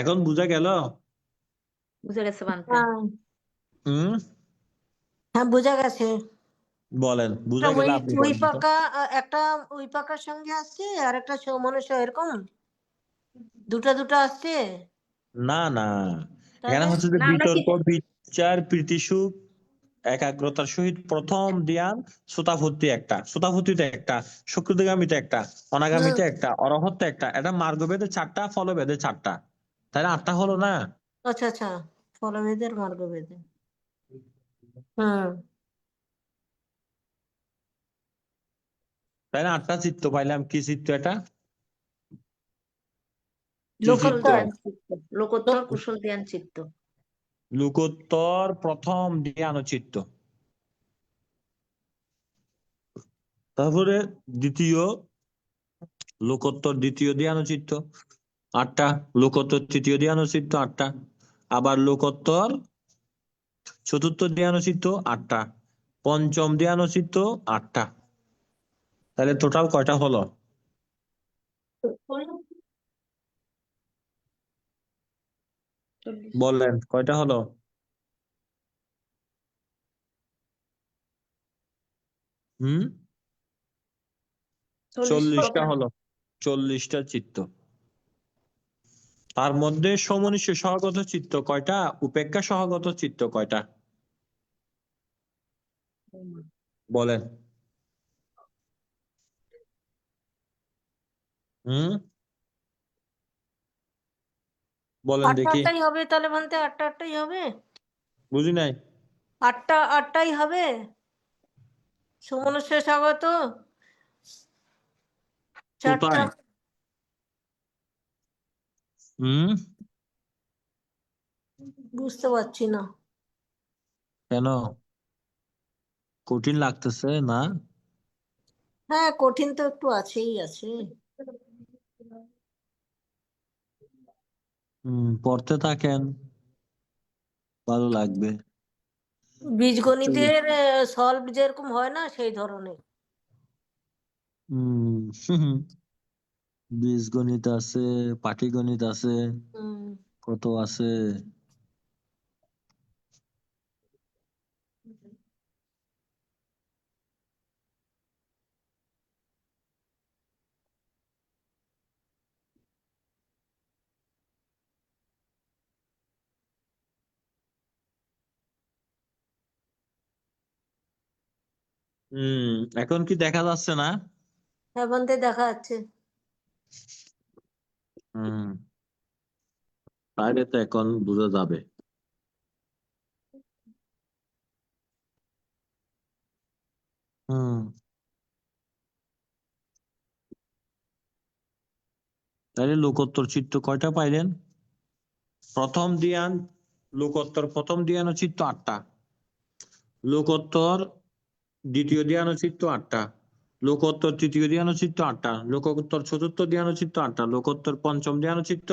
এখন বুঝা গেল? বুঝে গেছে বানতে? হুম, হ্যাঁ, বোঝা গেছে। বলেন বুঝা ওই গেলে আপনি ওই বলেন তো। পাকা একটা ওই পাকার সঙ্গে আসছে, আর একটা মনুষ্য, এরকম দুটা দুটা আসছে। না না, এখানে তাহলে হচ্ছে যে না, আমরা কি বিতর্ক বিচার প্রীতিসুখ একাগ্রতার সহিত প্রথম ধ্যান শ্রোতাভর্তি একটা, শ্রোতাভর্তিতে একটা, সুকৃতিগামীতে একটা, অনাগামীতে একটা, অরহত্তে একটা। এটা মার্গভেদে 4টা, ফলভেদে 4টা, তাহলে 8টা হলো না? আচ্ছা আচ্ছা, ফলভেদের মার্গভেদে। হুম। তাহলে 8টা চিত্ত পাইলাম। কি চিত্ত এটা? কি চিত্ত? লোকোত্তর। লোকোত্তর কুশল ধ্যান চিত্ত। লোকোত্তর প্রথম ধ্যান চিত্ত। তারপরে দ্বিতীয় লোকোত্তর দ্বিতীয় ধ্যান চিত্ত 8টা, লোকোত্তর তৃতীয় ধ্যান চিত্ত 8টা, আবার লোকোত্তর চতুর্থ ধ্যান চিত্ত 8টা, পঞ্চম ধ্যান চিত্ত 8টা। তাহলে টোটাল কয়টা হলো? বলেন কয়টা হলো? হুম, 40টা হলো। 40টা চিত্ত। তার মধ্যে সমনিষ্ঠ সহগত চিত্ত কয়টা? উপেক্ষা সহগত চিত্ত কয়টা? বলেন। হুম, বলেন দেখি। 8টাই হবে তাহলে ভান্তে, 8টাই হবে। বুঝি নাই। 8টাই হবে। সমনুষ্য স্বাগত 4টা। কোথায়? হুম, বুঝতে পারছি না। কেন কঠিন লাগতেছে না? হ্যাঁ, কঠিন তো একটু আছেই আছে। পড়তে থাকেন, ভালো লাগবে। বীজগণিতের সলভ যেরকম হয় না, সেই ধরনের। হুম বীজগণিত আছে, পাটিগণিত আছে, কত আছে। এখন কি দেখা যাচ্ছে না? হ্যাঁ বন্ধে দেখা যাচ্ছে। হুম, তাহলে তো এখন বোঝা যাবে। হুম, তাহলে লোকোত্তর চিত্র কয়টা পাইলেন? প্রথম ধ্যান, লোকোত্তর প্রথম ধ্যান ও চিত্ত 8টা, লোকোত্তর দ্বিতীয় ধ্যান ও চিত্ত 8টা, লোকোত্তর তৃতীয় ধ্যান ও চিত্ত 8টা, লোকোত্তর চতুর্থ ধ্যান ও চিত্ত 8টা, লোকোত্তর পঞ্চম ধ্যান ও চিত্ত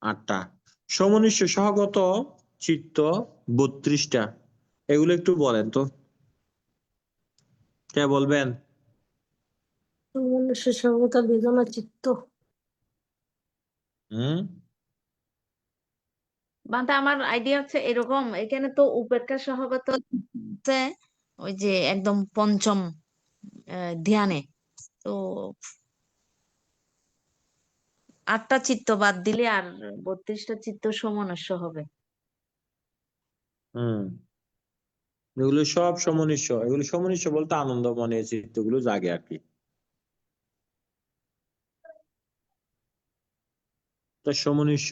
8টা, সমনিষ্ঠ সহগত চিত্ত 32টা। এগুলো একটু বলেন তো, কে বলবেন? সর্বতা বেদনা চিত্ত। হুম, বান্তা আমার আইডিয়া হচ্ছে এরকম, এখানে তো উপেক্ষা সহগত হচ্ছে ওই যে একদম পঞ্চম ধ্যানে, তো 8টা চিত্ত বাদ দিলে আর 32টা চিত্ত সমনস্য হবে। হুম, এগুলো সব সমনিষ্ঠ। এগুলো সমনিষ্ঠ বলতে আনন্দ মনে চিত্তগুলো জাগে আর কি। তো সমনিষ্ঠ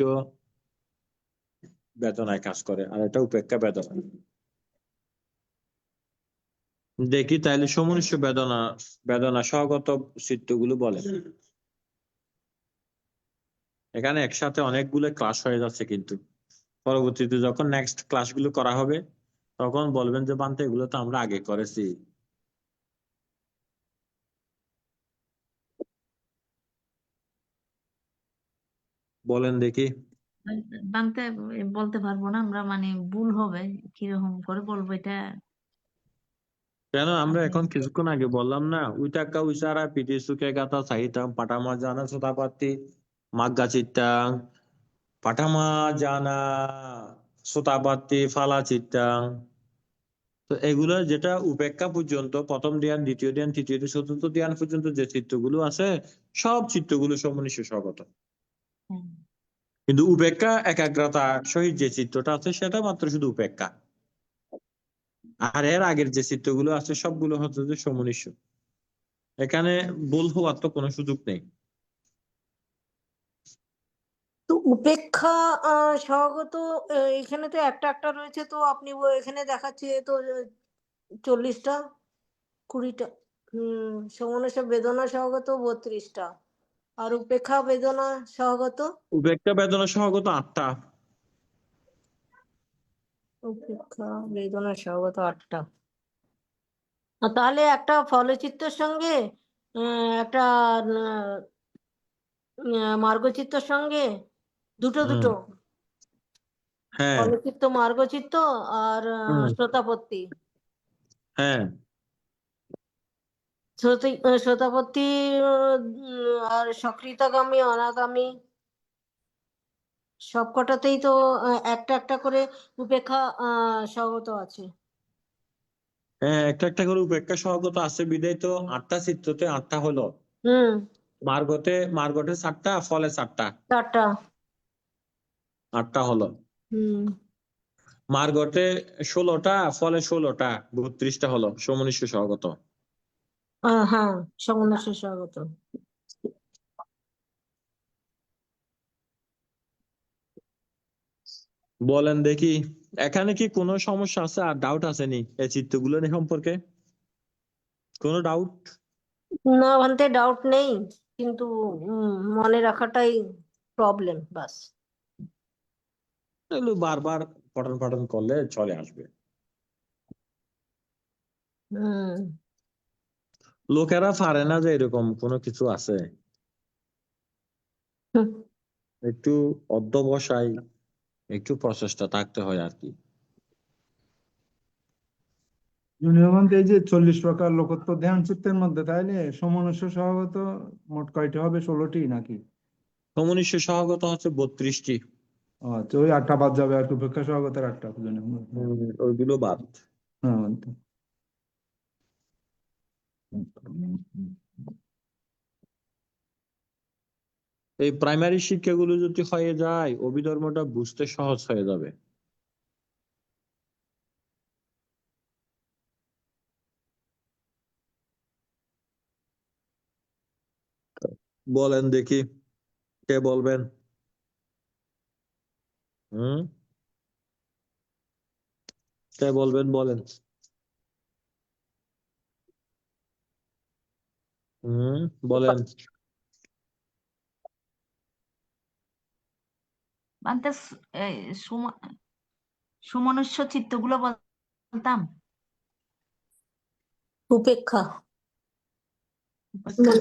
বেদনায় কাজ করে, আর এটা উপেক্ষা বেদনা। দেখি তাইলে সমনিষ্ঠ বেদনা, বেদনা সহগত চিত্তগুলো বলে। এখানে একসাথে অনেকগুলো ক্লাস হয়ে যাচ্ছে, কিন্তু পরবর্তীতে যখন নেক্সট ক্লাসগুলো করা হবে তখন বলবেন যে বান্তে এগুলো তো আমরা আগে করেছি। বলেন দেখি। বান্তে বলতে পারবো না আমরা, মানে ভুল হবে, কিরকম করে বলবো এটা। কেন, আমরা এখন কিছুক্ষণ আগে বললাম না, উইটাক্কা উইসারা পিটি সুকে গাতা সাহিতাম পাটামা জানা সোতাপাতি মাগ্গা চিত্তাং, পাঠামা জানা সোতাপাতি ফালা চিত্তাং। তো এগুলো যেটা উপেক্ষা পর্যন্ত, প্রথম ধ্যান, দ্বিতীয় ধ্যান, তৃতীয় ধ্যান, চতুর্থ ধ্যান পর্যন্ত যে চিত্রগুলো আছে সব চিত্রগুলো সমনিষ্ঠ স্বগত। কিন্তু উপেক্ষা একাগ্রতা সহিত যে চিত্রটা আছে সেটা মাত্র শুধু উপেক্ষা, আর এর আগের যে চিত্রগুলো আছে সবগুলো হচ্ছে যে সমনিষ্ঠ। এখানে ভুল হওয়ার তো কোনো সুযোগ নেই। তো উপেক্ষা সহগত এখানে তো একটা একটা রয়েছে, তো আপনি এখানে দেখাচ্ছে তো 40টা 20টা, সমনস্য বেদনা সহগত 32টা, আর উপেক্ষা বেদনা সহগত উপেক্ষা বেদনা সহগত 8টা। উপেক্ষা বেদনা সহগত 8টা। তাহলে একটা ফলচিত্রের সঙ্গে একটা মার্গচিত্রের সঙ্গে দুটো হুম, দুটো হ্যাঁ, ফলচিত্র মার্গচিত্র আর হুম, শ্রোতাপত্তি। হ্যাঁ, শ্রোতাপত্তি আর সক্রিয়তাগামী অনাগামী সবকটাতেই তো একটা একটা করে উপেক্ষা স্বগত আছে। হ্যাঁ, একটা একটা করে উপেক্ষা সহগত আছে বিদায় তো 8টা চিত্রতে 8টা হলো। হুম, মার্গতে, মার্গটে 7টা, ফলে 7টা, 4টা। 8টা হলো। হুম, মার্গটে 16টা, ফলে 16টা, 32টা হলো সমনিষ্ঠ সহগত। হ্যাঁ, সমনস্য স্বগত। বলেন দেখি, এখানে কি কোনো সমস্যা আছে আর ডাউট আসেনি এই চিত্রগুলো নিয়ে সম্পর্কে? কোনো ডাউট? না ভান্তে ডাউট নেই, কিন্তু মনে রাখাটাই প্রবলেম বাস। এগুলো বারবার পঠন পাঠন করলে চলে আসবে। হুম, লোকেরা পারে না যে এরকম কোনো কিছু আছে, হুম, একটু অধ্যবসায়, একটু প্রচেষ্টা থাকতে হয় আর কি। নিয়মান্তে এই যে 40 প্রকার লোকত্ব ধ্যান চিত্তের মধ্যে তাইলে সমনুষ্য সহগত মোট কয়টি হবে? 16টি নাকি? সমনিষ্ঠ সহগত হচ্ছে 32টি। আচ্ছা, ওই 8টা বাদ যাবে আর কি, উপেক্ষা সহগতের 8টা বুঝলেন? ওইগুলো বাদ। হ্যাঁ। এই প্রাইমারি শিক্ষাগুলো যদি হয়ে যায়, অভিধর্মটা বুঝতে সহজ হয়ে যাবে। বলেন দেখি, কে বলবেন? কে বলবেন বলেন। বলেন। বান্তে সুমনুষ্য চিত্তগুলো বলতাম। উপেক্ষা। উপেক্ষা।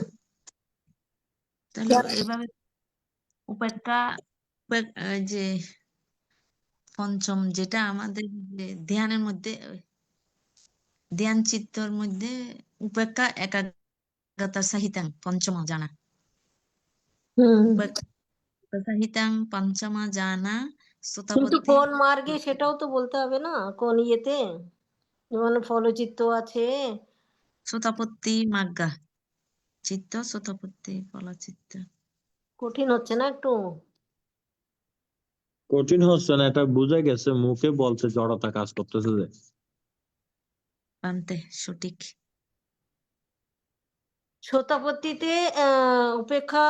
তাহলে এইভাবে উপেক্ষা, যে পঞ্চম যেটা আমাদের যে ধ্যানের মধ্যে, ধ্যান চিত্তর মধ্যে উপেক্ষা একাগ্রতা সাহিতাং পঞ্চম জানা। উপেক্ষা সাহিতাং পঞ্চমা জানা কিন্তু শ্রোতাপত্তি। কোন মার্গে সেটাও তো বলতে হবে না, কোন ইয়েতে, যেমন ফলচিত্ত আছে। শ্রোতাপত্তি মার্গা, চিত্ত শ্রোতাপত্তি ফলচিত্ত। কঠিন হচ্ছে না একটু? কঠিন হচ্ছে না, এটা বুঝে গেছে, মুখে বলছে জড়তা কাজ করতেছে যে। বান্তে সঠিক। শ্রোতাপত্তিতে উপেক্ষা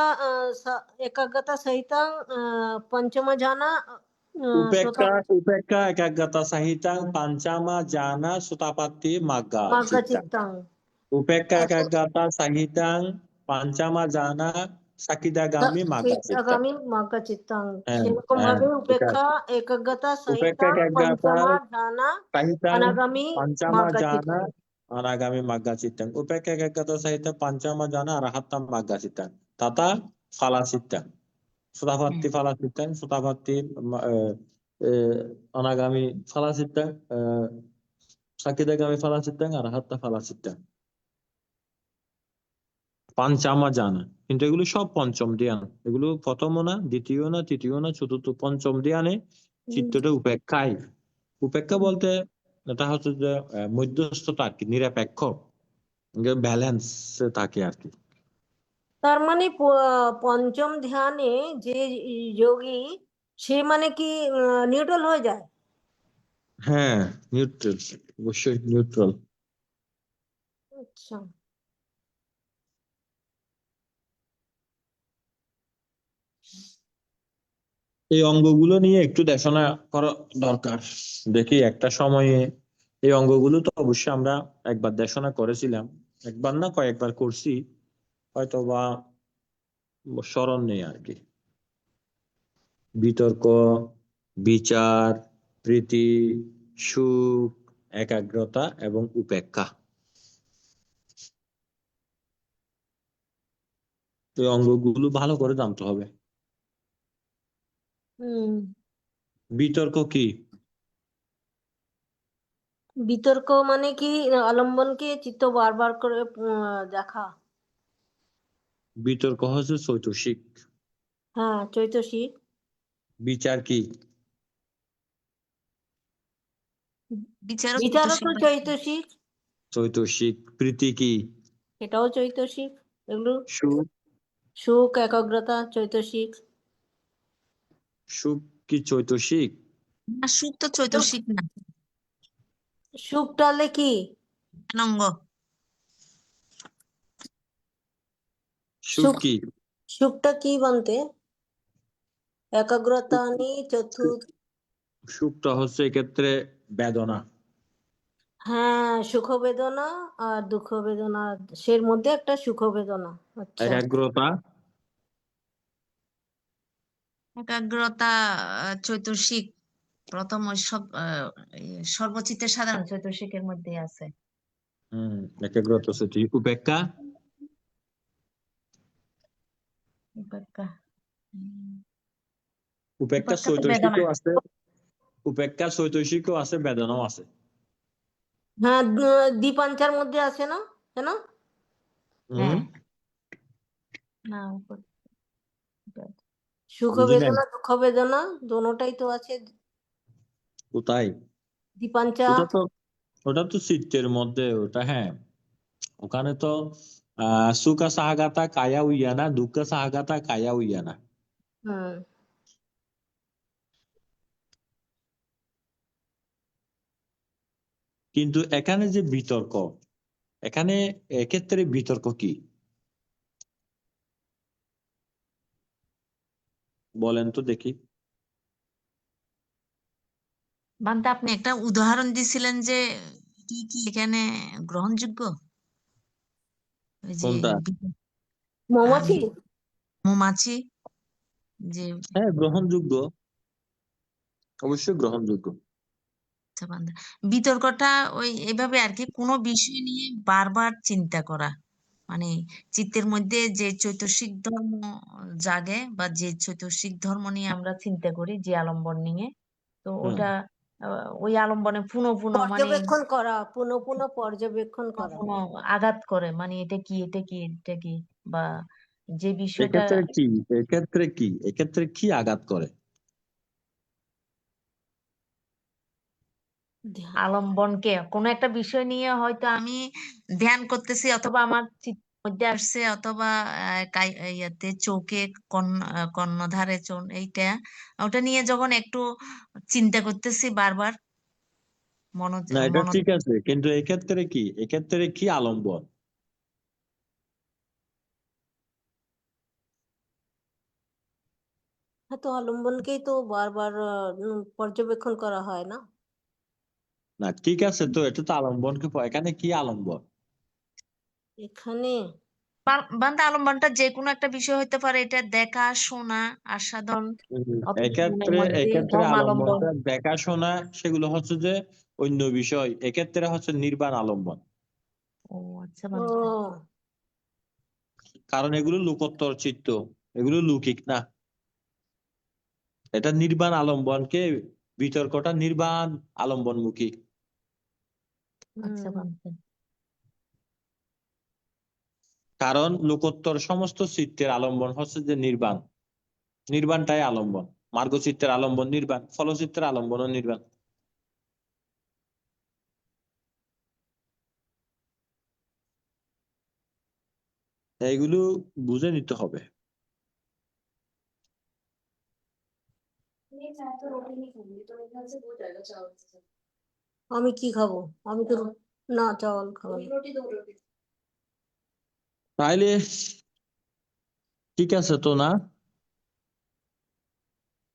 একাগ্রতা সহিতাং পঞ্চম জানা উপেক্ষা উপেক্ষা একাগ্রতা সাহিতাং পাঞ্চামা জানা শ্রোতাপত্তি মার্গা মার্গা চিত্তাং। চিত্তাং। উপেক্ষা একাগ্রতা সাহিতাং পাঞ্চামা জানা সাকিদাগামী মার্গা চিত্তাং। আগামী মার্গা চিত্তাং। হ্যাঁ, সেরকম হ্যাঁ, ভাবে ঠিক উপেক্ষা আছে। একাগ্রতা উপেক্ষা সহিতাং একাগ্রতা পঞ্চমা জানা সাহিতাং অনাগামী পাঞ্চামা মার্গা জানা চিত্তাং। অনাগামী মার্গা চিত্তাং। উপেক্ষা একাগ্রতা সাহিতাং পাঞ্চামা জানা অরহাত্তাং মার্গা চিত্তাং তথা ফলা চিত্তাং। শ্রোতাপত্তি ফলা চিত্তাং, শ্রোতাপত্তি অনাগামী ফলা চিত্তাং, সাকিদাগামী ফলা চিত্তাং, অরহাত্তা ফলা চিত্তাং। পাঞ্চামা জানা, কিন্তু এগুলো সব পঞ্চম ধ্যান। এগুলো প্রথম না, দ্বিতীয় না, তৃতীয় না, চতুর্থ, পঞ্চম ধ্যানে চিত্তটা উপেক্ষায়। উপেক্ষা বলতে এটা হচ্ছে যে মধ্যস্থতা আর কি, নিরপেক্ষ, ব্যালেন্স থাকে আর কি। তার মানে পঞ্চম ধ্যানে যে যোগী, সে মানে কি নিউট্রাল হয়ে যায়? হ্যাঁ, নিউট্রাল, অবশ্যই নিউট্রাল। আচ্ছা। এই অঙ্গগুলো নিয়ে একটু দেখাশোনা করা দরকার। দেখি একটা সময়ে এই অঙ্গগুলো তো অবশ্যই আমরা একবার দেখাশোনা করেছিলাম, একবার না কয়েকবার করছি, হয়তো বা স্মরণ নেই আর কি। বিতর্ক, বিচার, প্রীতি, সুখ, একাগ্রতা এবং উপেক্ষা, এই অঙ্গগুলো ভালো করে জানতে হবে। বিতর্ক কি? বিতর্ক মানে কি আলম্বনকে চিত্ত বারবার করে দেখা। বিতর্ক হচ্ছে চৈতসিক। হ্যাঁ, চৈতসিক। বিচার কি? বিচারক বিচারও তো চৈতসিক। চৈতসিক। প্রীতি কি? এটাও চৈতসিক। এগুলো সুখ। সুখ, একাগ্রতা, চৈতসিক। সুখ কি চৈতসিক? না, সুখ তো চৈতসিক না। সুখ টালে কি অঙ্গ। সুখ কি? সুখটা কি বলতে? একাগ্রতা নি চতুর্থ। সুখটা হচ্ছে এক্ষেত্রে বেদনা। হ্যাঁ, সুখ বেদনা আর দুঃখ বেদনা, সের মধ্যে একটা সুখ বেদনা। আচ্ছা। একাগ্রতা? একাগ্রতা চৈতসিক প্রথম, সব সর্বচিত্তের সাধারণ চৈতসিকের মধ্যে আছে। একাগ্রতা হচ্ছে। উপেক্ষা? উপেক্ষা উপেক্ষা উপেক্ষা তো বেদনা। চৈতসিকও আছে, উপেক্ষা চৈতসিকও আছে, বেদনাও আছে। হ্যাঁ, দীপাঞ্চার মধ্যে আছে না, তাই না? হ্যাঁ, হুম, না উপর সুখ বুঝি নাই বেদনা দুঃখ বেদনা দোনোটাই তো আছে কোথায়? দীপাঞ্চা। ওটা তো চিত্তের মধ্যে, ওটা হ্যাঁ। ওখানে তো সুখা সাহাগাতা কায়া উইয়ানা, দুঃখ সাহাগাতা কায়া উইয়ানা। হুম। কিন্তু এখানে যে বিতর্ক, এখানে এক্ষেত্রে বিতর্ক কি বলেন তো দেখি। বান্দা আপনি একটা উদাহরণ দিছিলেন যে কি কি এখানে গ্রহণযোগ্য, ওই যে কোনটা? মৌমাছি। মৌমাছি, যে হ্যাঁ, গ্রহণযোগ্য, অবশ্যই গ্রহণযোগ্য। আচ্ছা বান্দা, বিতর্কটা ওই এভাবে আর কি, কোনো বিষয় নিয়ে বারবার চিন্তা করা, মানে চিত্তের মধ্যে যে চৈতসিক ধর্ম জাগে বা যে চৈতসিক ধর্ম নিয়ে আমরা চিন্তা করি, যে আলম্বন নিয়ে, তো হুম, ওটা ওই আলম্বনে পুনঃ পুনঃ মানে পর্যবেক্ষণ করা, পুনঃ পুনঃ পর্যবেক্ষণ পুনঃ করা। পুনঃ আঘাত করে, মানে এটা কি, এটা কি, এটা কি, বা যে বিষয়টা এক্ষেত্রে কি, এক্ষেত্রে কি আঘাত করে? আলম্বনকে কোনো একটা বিষয় নিয়ে হয়তো আমি ধ্যান করতেছি, অথবা আমার চিত্তের মধ্যে আসছে, অথবা ইয়াতে চোখে কর্ণধারে এইটা, ওটা নিয়ে যখন একটু চিন্তা করতেছি বারবার, না, এটা মন ঠিক আছে, কিন্তু এক্ষেত্রে কি আলম্বন? হ্যাঁ, তো অবলম্বনকেই তো বারবার পর্যবেক্ষণ করা হয় না না, ঠিক আছে, তো এটা তো আলম্বনকে এখানে কি আলম্বন? এখানে। বান্দা আলম্বনটা যে কোনো একটা বিষয় হতে পারে, এটা দেখা শোনা আস্বাদন, অথবা মনের মধ্যে এক্ষেত্রে ধর্মালম্বন। আলম্বনটা দেখাশোনা, সেগুলো হচ্ছে যে অন্য বিষয়, এক্ষেত্রে হচ্ছে নির্বাণ আলম্বন। ও আচ্ছা ও, বান্দা, কারণ এগুলো লোকোত্তর চিত্ত, এগুলো লৌকিক না। এটা নির্বাণ আলম্বনকে, বিতর্কটা নির্বাণ আলম্বনমুখী। আচ্ছা বান্দা, কারণ লোকোত্তর সমস্ত চিত্তের আলম্বন হচ্ছে যে নির্বাণ, নির্বাণটাই আলম্বন। মার্গচিত্তের আলম্বন নির্বাণ, ফলচিত্রের আলম্বনও নির্বাণ। এইগুলো বুঝে নিতে হবে। আমি কি খাবো? আমি তো না, চাওয়াল খাবো না। তাইলে ঠিক আছে তো না?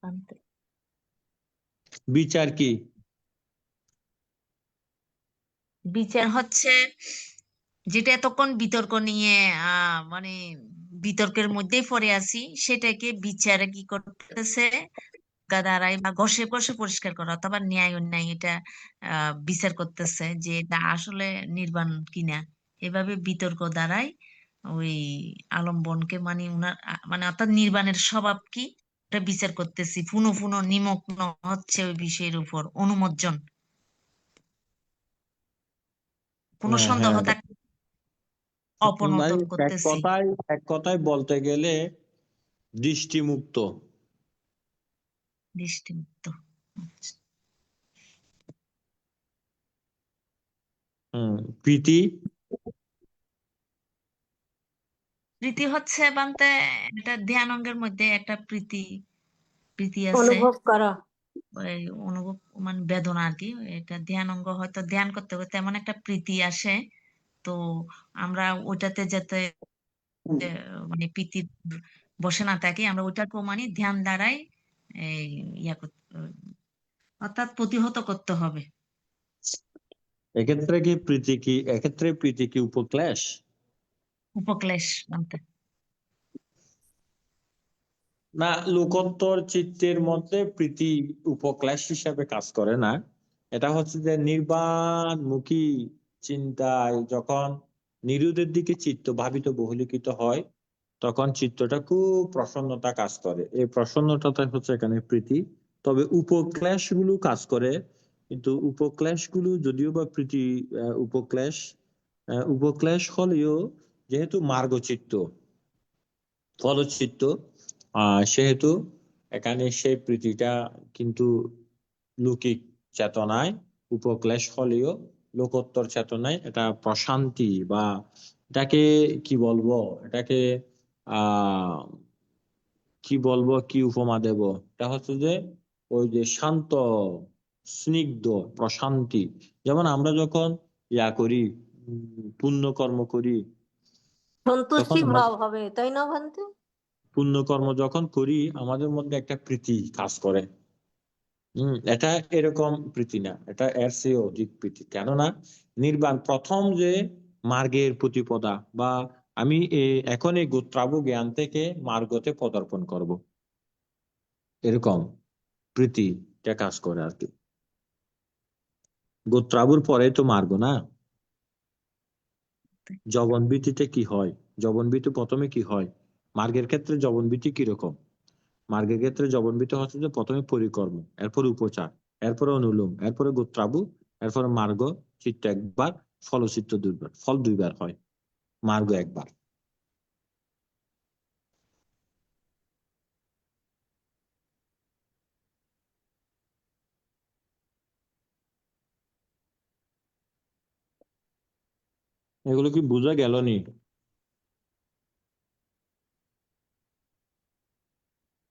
বান্দা। বিচার কি? বিচার হচ্ছে যেটা এতক্ষণ বিতর্ক নিয়ে মানে বিতর্কের মধ্যেই পড়ে আছি, সেটাকে বিচারে কি করতেছে, দ্বারাই বা ঘষে ঘষে পরিষ্কার করা, অথবা ন্যায় অন্যায় এটা বিচার করতেছে যে এটা আসলে নির্বাণ কিনা। এভাবে বিতর্ক দ্বারাই ওই আলম্বনকে, মানে উনার মানে অর্থাৎ নির্বাণের স্বভাব কি, এটা বিচার করতেছি, পুনঃ পুনঃ নিমগ্ন হচ্ছে ওই বিষয়ের উপর, অনুমজ্জন, কোনো হ্যাঁ, সন্দেহ হ্যাঁ, থাকলে মানে অপনোদন এক করতেছি। কথায়, বলতে গেলে দৃষ্টিমুক্ত। দৃষ্টিমুক্ত। আচ্ছা। প্রীতি। প্রীতি হচ্ছে বান্তে, এটা ধ্যান অঙ্গের মধ্যে একটা প্রীতি, প্রীতি আছে, অনুভব করা। ওই অনুভব, মানে বেদনা আর কি। এটা ধ্যান অঙ্গ, হয়তো ধ্যান করতে করতে এমন একটা প্রীতি আসে, তো আমরা ওইটাতে যাতে মানে প্রীতি বসে না থাকি, আমরা ওইটাকেও মানে ধ্যান দ্বারাই এই ইয়া অর্থাৎ প্রতিহত করতে হবে। এক্ষেত্রে প্রীতি কি উপক্লেশ? উপক্লেশ বান্তে। না, লোকোত্তর চিত্তের মধ্যে প্রীতি উপক্লেশ হিসাবে কাজ করে না। এটা হচ্ছে যে নির্বাণমুখী চিন্তায় যখন নিরোধের দিকে চিত্ত ভাবিত বহুলিখিত হয়, তখন চিত্তটা খুব প্রসন্নতা কাজ করে। এই প্রসন্নতাটা হচ্ছে এখানে প্রীতি। তবে উপক্লেশ গুলো কাজ করে কিন্তু উপক্লেশগুলো যদিও বা প্রীতি উপক্লেশ হলেও যেহেতু মার্গচিত্ত ফলচিত্ত সেহেতু এখানে সেই প্রীতিটা কিন্তু লৌকিক চেতনায় উপক্লেশ হলেও লোকোত্তর চেতনায় এটা প্রশান্তি বা এটাকে কি বলবো এটাকে কি উপমা দেব, এটা হচ্ছে যে ওই যে শান্ত স্নিগ্ধ প্রশান্তি। যেমন আমরা যখন করি, পুণ্যকর্ম করি, তখন সন্তুষ্টি ভাব হবে, তাই না ভান্তে? পুণ্যকর্ম যখন করি আমাদের মধ্যে একটা প্রীতি কাজ করে। এটা এরকম প্রীতি না, এটা এর চেয়ে অধিক প্রীতি। কেননা নির্বাণ প্রথম যে মার্গের প্রতিপদা, বা আমি এখন এই গোত্রাবু জ্ঞান থেকে মার্গতে পদার্পণ করব, এরকম প্রীতিটা কাজ করে আর কি। গোত্রাবুর পরে তো মার্গ না। জবনভীতিতে কি হয়, জবনভীতি প্রথমে কি হয়, মার্গের ক্ষেত্রে জবনভীতি কিরকম? মার্গের ক্ষেত্রে জবনভীতি হচ্ছে যে প্রথমে পরিকর্ম, এরপরে উপচার, এরপরে অনুলোম, এরপরে গোত্রাবু, এরপরে মার্গ। চিত্ত একবার, ফলচিত্ত দুইবার, ফল দুইবার হয়, মার্গ একবার। এগুলো কি বোঝা গেল নি?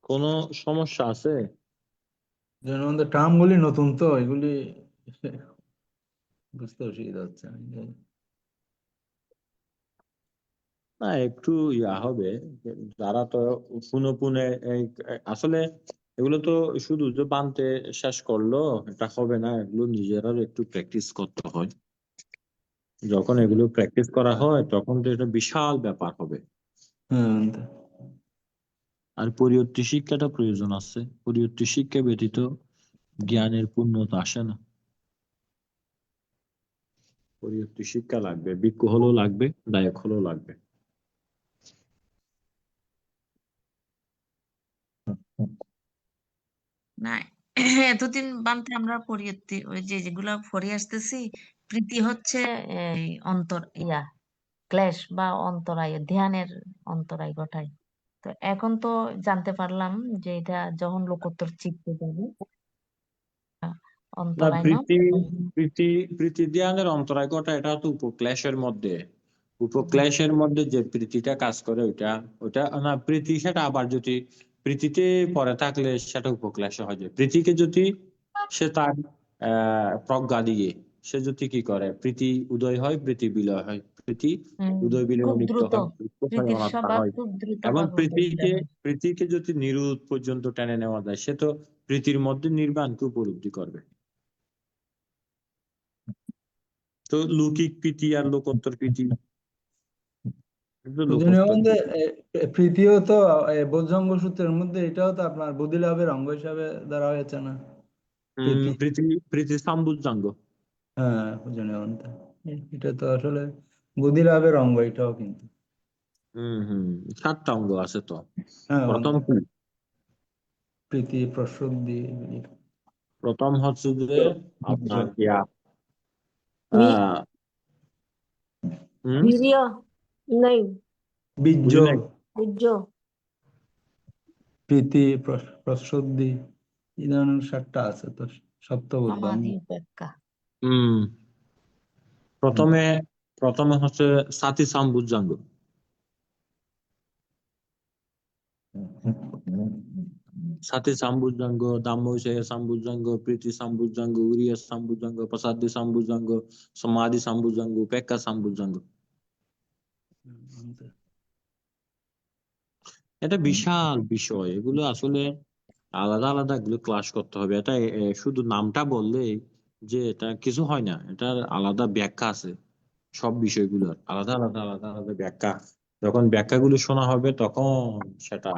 কোনো সমস্যা আছে? যেন আমাদের টার্মগুলি নতুন, তো এগুলি বুঝতে অসুবিধা হচ্ছে। না, একটু হবে, যারা তো পুনে পুনে আসলে এগুলো তো শুধু যে বানতে শেষ করলো এটা হবে না, এগুলো নিজেরা একটু প্র্যাকটিস করতে হয়। যখন এগুলো প্র্যাকটিস করা হয় তখন তো এটা বিশাল ব্যাপার হবে। হ্যাঁ, আর পরিবর্তী শিক্ষাটা প্রয়োজন আছে, পরিবর্তী শিক্ষা ব্যতীত জ্ঞানের পূর্ণতা আসে না। পরিবর্তী শিক্ষা লাগবে, ভিক্ষু হলেও লাগবে, দায়ক হলেও লাগবে। না, এতদিন বানতে আমরা পরিয়ত্তি ওই যে যেগুলো পড়ে আসতেছি, প্রীতি হচ্ছে এই ক্লেশ বা অন্তরায়, ধ্যানের অন্তরায় ঘটায়। তো এখন তো জানতে পারলাম যে এটা যখন লোকোত্তর চিত্তে যাবে না, অন্তরায় না। প্রীতি প্রীতি ধ্যানের অন্তরায় ঘটা, এটা তো উপক্লেশের মধ্যে। উপক্লেশের মধ্যে যে প্রীতিটা কাজ করে ওইটা ওইটা না, প্রীতি সেটা আবার যদি প্রীতিতে পরে থাকলে সেটা উপক্লেশে হয়। যে প্রীতিকে যদি সে তার প্রজ্ঞা দিয়ে সে যদি কি করে, প্রীতি উদয় হয়, প্রীতি বিলয় হয়, প্রীতি উদয় বিলয় খুব নিত্য দ্রুত হয়, নিত্য হয়, প্রীতির অনাত্মা স্বভাব হয়। খুব দ্রুত এবং ভাবে উদয় হয়ে যায়। প্রীতিকে যদি নিরোধ পর্যন্ত টেনে নেওয়া যায়, সে তো প্রীতির মধ্যে নির্বাণকে উপলব্ধি করবে। তো লৌকিক প্রীতি আর লোকোত্তর প্রীতি, পূজনীয় লোকোত্তর বন্ধু, প্রীতি। প্রীতিও তো বজ্রাঙ্গ সূত্রের মধ্যে, এটাও তো আপনার বুদ্ধি লাভের অঙ্গ হিসাবে ধরা হয়েছে না? প্রীতি, প্রীতি প্রীতি সাম্বুজাঙ্গ। হ্যাঁ পূজনীয় বন্ধু, এটা তো আসলে বুদ্ধি লাভের অঙ্গ, এটাও কিন্তু। হম 7টা অঙ্গ আছে তো। হ্যাঁ প্রথম বন্ধু, কি? প্রীতি, প্রসুদ্ধি, প্রথম হচ্ছে যে আপনার বি- আহ হম বীর্য नहीं বীর্য, বুঝি নাই। বীর্য প্রীতি, প্রসুদ্ধি, এই ধরনের 7টা আছে তো, সপ্তবুদ্ধ অঙ্গ। সমাধি উপেক্ষা। হম প্রথমে প্রথমে হচ্ছে সাতি সাম্বুজাঙ্গ। সাতি সাম্বুজাঙ্গ, দাম্মোচয় সাম্বুজাঙ্গ, প্রীতি সাম্বুজাঙ্গ, উরিয়া সাম্বুজাঙ্গ, প্রসাদি সাম্বুজাঙ্গ, সমাধি সাম্বুজাঙ্গ, উপেক্ষা সাম্বুজাঙ্গ। এটা বিশাল বিষয়, এগুলো আসলে আলাদা আলাদা এগুলো ক্লাস করতে হবে। এটা শুধু নামটা বললে যে এটা কিছু হয় না, এটার আলাদা ব্যাখ্যা আছে। সব বিষয়গুলোর আলাদা আলাদা আলাদা আলাদা ব্যাখ্যা। যখন ব্যাখ্যাগুলো শোনা হবে তখন সেটা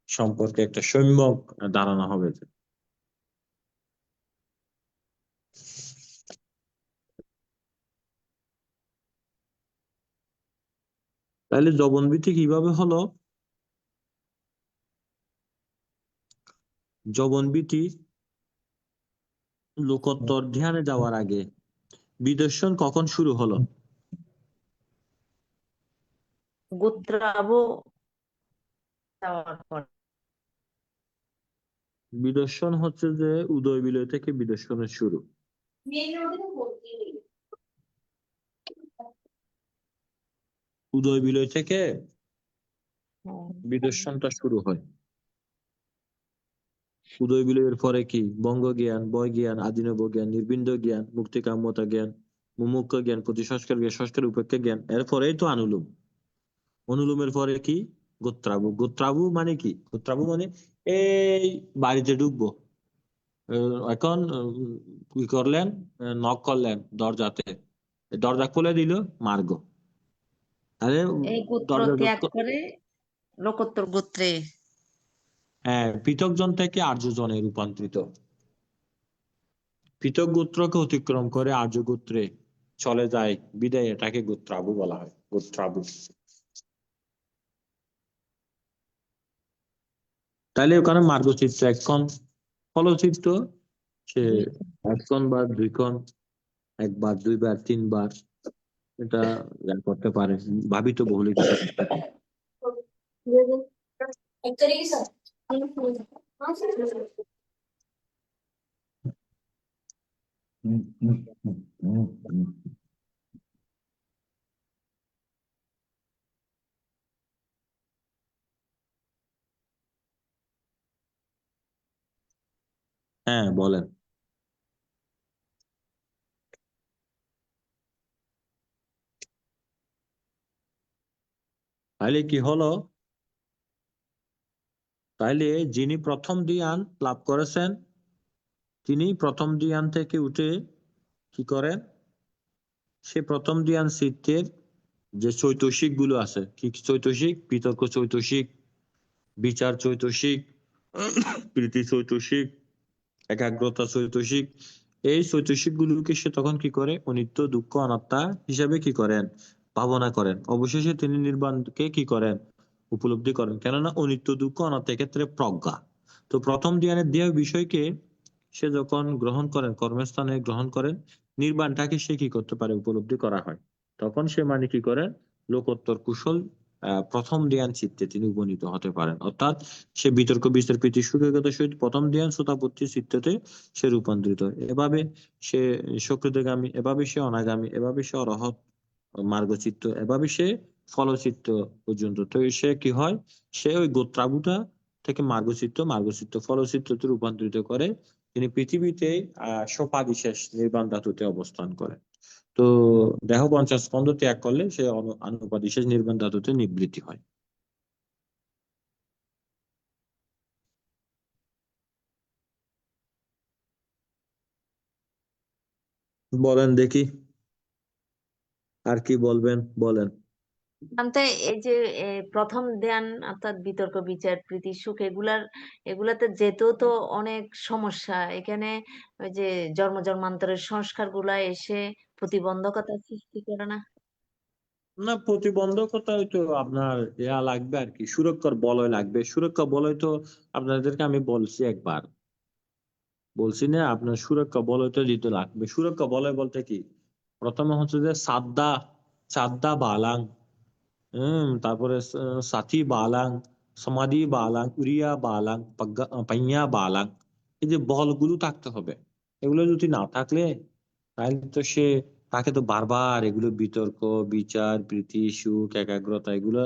সম্পর্কে একটা সম্যক ধারণা হবে। তাহলে জবনভীতি কিভাবে হলো? জবনভীতি লোকোত্তর ধ্যানে যাওয়ার আগে বিদর্শন কখন শুরু হলো? গোত্রাব যাওয়ার পর। বিদর্শন হচ্ছে যে উদয় বিলয় থেকে বিদর্শনের শুরু। উদয় বিলয় থেকে বিদর্শনটা শুরু হয়। উদয় বিলয়ের পরে কি বঙ্গ জ্ঞান, বয় জ্ঞান, আদিনব জ্ঞান, নির্বিন্দ জ্ঞান, মুক্তি কাম্যতা জ্ঞান, মুমুক্ষ জ্ঞান, প্রতি সংস্কার জ্ঞান, সংস্কার উপেক্ষা জ্ঞান, এরপরেই তো অনুলোম। অনুলোমের পরে কি গোত্রাবু। গোত্রাবু মানে কি? গোত্রাবু মানে এই বাড়িতে ঢুকবো, এখন কি করলেন, নক করলেন দরজাতে, দরজা খুলে দিল, মার্গ। আরে এই গোত্র দরজা ত্যাগ করে লোকোত্তর গোত্রে। হ্যাঁ, পৃথক জন থেকে আর্য জনে রূপান্তরিত। পৃথক গোত্রকে অতিক্রম করে আর্য গোত্রে চলে যায় বিদায় এটাকে গোত্রাবু বলা হয়। গোত্রাবু। তাহলে ওখানে মার্গচিত্র একক্ষণ, ফলচিত্র সে একক্ষণ বা দুইক্ষণ, একবার, দুইবার, তিনবার এটা করতে পারে, ভাবিত বহুলিত করতে পারে। হ্যাঁ বলেন। তাহলে কি হলো? তাইলে যিনি প্রথম ধ্যান লাভ করেছেন তিনি প্রথম ধ্যান থেকে উঠে কি করেন, সে প্রথম ধ্যান চিত্তের যে চৈতসিক গুলো আছে, কি চৈতসিক? বিতর্ক চৈতসিক, বিচার চৈতসিক, প্রীতি চৈতসিক, একাগ্রতা চৈতসিক, এই চৈতসিক গুলোকে সে তখন কি করে? অনিত্য, দুঃখ, অনাত্মা হিসাবে কি করেন? ভাবনা করেন। অবশেষে তিনি নির্বাণকে কি করেন? উপলব্ধি করেন। কেননা অনিত্য, দুঃখ, অনাত্মার ক্ষেত্রে প্রজ্ঞা। তো প্রথম ধ্যানের দেহ বিষয়কে সে যখন গ্রহণ করেন, কর্মস্থানে গ্রহণ করেন, নির্বাণটাকে সে কি করতে পারে? উপলব্ধি করা হয়। তখন সে মানে কি করেন? লোকোত্তর কুশল প্রথম ধ্যান চিত্তে তিনি উপনীত হতে পারেন। অর্থাৎ সে বিতর্ক, বিচার, প্রীতি, সুখের সহিত প্রথম ধ্যান শ্রোতাপত্তি চিত্ততে সে রূপান্তরিত হয়। এভাবে সে সকৃতগামী, এভাবে সে অনাগামী, এভাবে সে অরহৎ মার্গচিত্ত, এভাবে সে ফলচিত্ত পর্যন্ত। তো সে কি হয়? সে ওই গোত্রাবুটা থেকে মার্গচিত্ত, মার্গচিত্ত ফলচিত্রতে রূপান্তরিত করে তিনি পৃথিবীতে সোপাদিশেষ নির্বাণ ধাতুতে অবস্থান করেন। তো দেহ পঞ্চস্কন্ধ ত্যাগ করলে সে অনুপাদিশেষ নির্বাণ ধাতুতে নিবৃত্তি হয়। বলেন দেখি আর কি বলবেন, বলেন। জানতে এই যে প্রথম ধ্যান অর্থাৎ বিতর্ক, বিচার, প্রীতি, সুখ এগুলাতে যেতেও তো অনেক সমস্যা এখানে। ওই যে জন্ম জন্মান্তরের সংস্কার গুলা এসে প্রতিবন্ধকতা সৃষ্টি করে না? না, প্রতিবন্ধকতা তো আপনার লাগবে আর কি, সুরক্ষার বলয় লাগবে। সুরক্ষা বলয় তো আপনাদেরকে আমি বলছি একবার, বলছি না? আপনার সুরক্ষা বলয় তো দিতে লাগবে। সুরক্ষা বলয় বলতে কি? প্রথমে হচ্ছে যে সাদ্দা, সাদ্দা বালাং, তারপরে সাথী বালাং, সমাধি বালাং, উরিয়া বালাং, পাইয়া বালাং, এই যে বলগুলো থাকতে হবে। এগুলো যদি না থাকলে তাহলে তো সে, তাকে তো বারবার এগুলো বিতর্ক, বিচার, প্রীতি, সুখ, একাগ্রতা এগুলো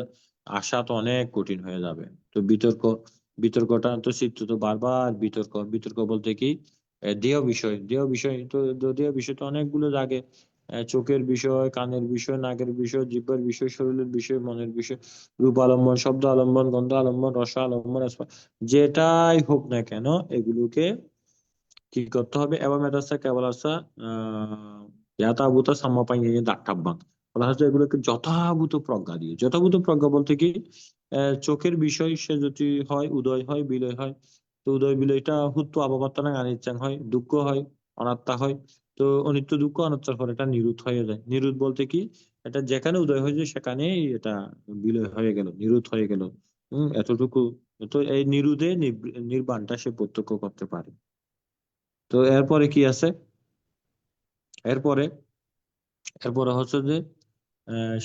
আসা তো অনেক কঠিন হয়ে যাবে। তো বিতর্ক, বিতর্কটা তো চিত্ত তো বারবার বিতর্ক। বিতর্ক বলতে কি? দেহ বিষয়, দেহ বিষয় তো, দেহ বিষয় তো অনেকগুলো জাগে। চোখের বিষয়, কানের বিষয়, নাকের বিষয়, জিহ্বার বিষয়, শরীরের বিষয়, মনের বিষয়, রূপ আলম্বন, শব্দ আলম্বন, গন্ধ আলম্বন, রস আলম্বন, যেটাই হোক না কেন এগুলোকে কি করতে হবে? এবং মেধাসা কেবল আসা যথাভূত সাম্যপাই দাট্টাব্বাং বলা হচ্ছে। এগুলোকে যথাভূত প্রজ্ঞা দিয়ে, যথাভূত প্রজ্ঞা বলতে কি? চোখের বিষয় সে যদি হয়, উদয় হয়, বিলয় হয়, তো উদয় বিলয়টা হুত্ব আববর্তনা অনিচ্ছাং হয়, দুঃখ হয়, অনাত্মা হয়। তো অনিত্য, দুঃখ, অনাত্মার পর এটা নিরুদ্ধ হয়ে যায়। নিরুদ্ধ বলতে কি? এটা যেখানে উদয় হয়েছে সেখানেই এটা বিলয় হয়ে গেল, নিরুদ্ধ হয়ে গেল। এতটুকু। তো এই নিরুদ্ধে নির্বাণটা সে প্রত্যক্ষ করতে পারে। তো এরপরে কি আছে? এরপরে এরপরে হচ্ছে যে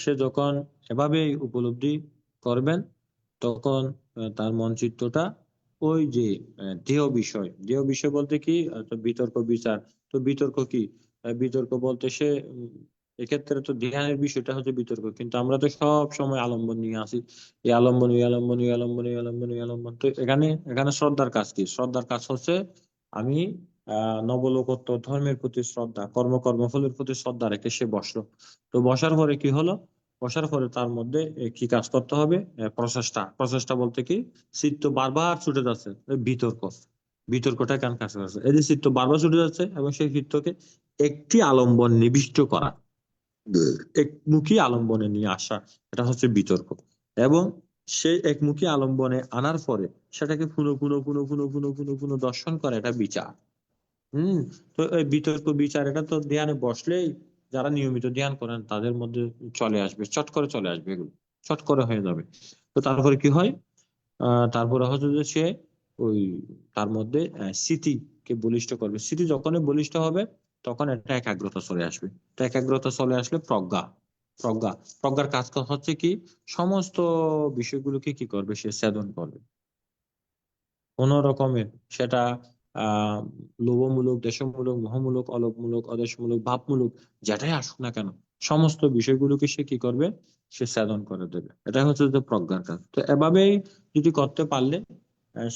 সে যখন এভাবেই উপলব্ধি করবেন, তখন তার মন চিত্তটা ওই যে দেহ বিষয় বলতে কি, তো বিতর্ক বিচার। তো বিতর্ক কি? বিতর্ক বলতে সে এক্ষেত্রে তো ধ্যানের বিষয়টা হচ্ছে বিতর্ক, কিন্তু আমরা তো সব সময় আলম্বন নিয়ে আসি, এই আলম্বন, এই আলম্বন, এই আলম্বন, এই আলম্বন, এই আলম্বন। তো এখানে এখানে শ্রদ্ধার কাজ কি? শ্রদ্ধার কাজ হচ্ছে আমি নবলোকোত্তর ধর্মের প্রতি শ্রদ্ধা, কর্মফলের প্রতি শ্রদ্ধা রেখে সে বসলো। তো বসার পরে কি হলো? বসার পরে তার মধ্যে কি কাজ করতে হবে? প্রচেষ্টা বলতে কি, চিত্ত বারবার ছুটে যাচ্ছে, বিতর্কটা কেন কাজ করছে? এই যে চিত্ত বারবার ছুটে যাচ্ছে এবং সেই চিত্তকে একটি আলম্বন নিবিষ্ট করা, একমুখী আলম্বনে নিয়ে আসা, এটা হচ্ছে বিতর্ক। এবং সেই একমুখী আলম্বনে আনার পরে সেটাকে পুনঃ পুনঃ পুনঃ পুনঃ পুনঃ পুনঃ পুনঃ দর্শন করে, এটা বিচার। তো এই বিতর্ক বিচার এটা তো ধ্যানে বসলেই, যারা নিয়মিত ধ্যান করেন তাদের মধ্যে চলে আসবে, চট করে চলে আসবে, এগুলো চট করে হয়ে যাবে। তো তারপরে কি হয়? তারপরে হচ্ছে যে সে ওই তার মধ্যে স্মৃতিকে বলিষ্ঠ করবে। স্মৃতি যখনই বলিষ্ঠ হবে তখন একটা একাগ্রতা চলে আসবে। তো একাগ্রতা চলে আসলে প্রজ্ঞার কাজ হচ্ছে কি, সমস্ত বিষয়গুলোকে কি করবে? সে ছেদন করবে। কোন রকমের সেটা আহ লোভমূলক, দেশমূলক, মোহমূলক, অলোভমূলক, অদেশমূলক, ভাবমূলক, যেটাই আসুক না কেন, সমস্ত বিষয়গুলোকে সে কি করবে? সে ছেদন করে দেবে। এটা হচ্ছে যে প্রজ্ঞার কাজ। তো এভাবেই যদি করতে পারলে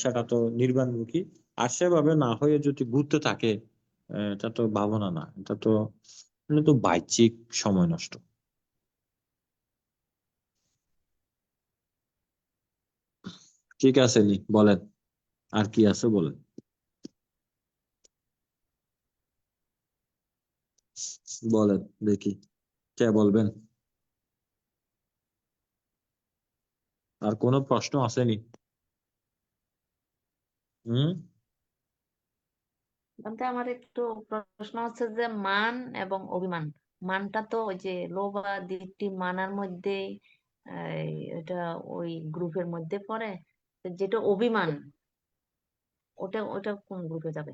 সেটা তো নির্বাণমুখী। আর সেভাবে না হয়ে যদি ঘুরতে থাকে, এটা তো ভাবনা না, এটা তো বাহ্যিক সময় নষ্ট। ঠিক আছে নি, বলেন আর কি আছে বলেন। বলেন দেখি, কে বলবেন? আর কোনো প্রশ্ন আসেনি? হুম। বলতে আমার একটু প্রশ্ন হচ্ছে যে মান এবং অভিমান, মানটা তো ওই যে লোভ আর দৃষ্টি মানার মধ্যে, এটা ওই গ্রুপের মধ্যে পড়ে। তো যেটা অভিমান, ওটা ওটা কোন গ্রুপে যাবে?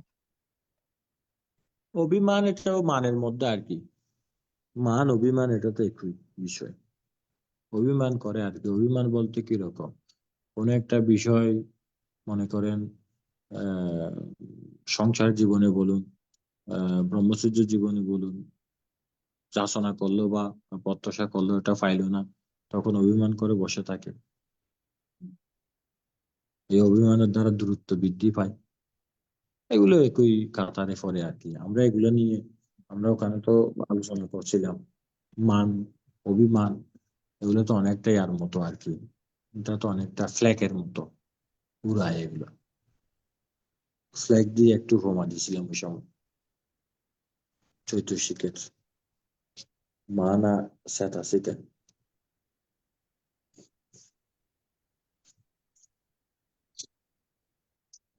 অভিমান এটাও মানের মধ্যে আর কি। মান অভিমান এটা তো একই বিষয়। অভিমান করে আর কি। অভিমান বলতে কি রকম? কোন একটা বিষয়, মনে করেন সংসার জীবনে বলুন, ব্রহ্মচর্য জীবনে বলুন, যাচনা করলো বা প্রত্যাশা করলো, এটা পাইলো না, তখন অভিমান করে বসে থাকে। এই অভিমানের দ্বারা দূরত্ব বৃদ্ধি পায়। এগুলো একই কাতারে পড়ে আর কি। আমরা ওখানে তো আলোচনা করছিলাম মান, অভিমান, এগুলো তো অনেকটাই আর মতো আর কি। এটা তো অনেকটা ফ্ল্যাগের মতো উড়ায় এগুলো। ফ্ল্যাগ দিয়ে একটু বোমা দিয়েছিলাম ওই সময় চৈতশিকের মানা সেটা শিখে।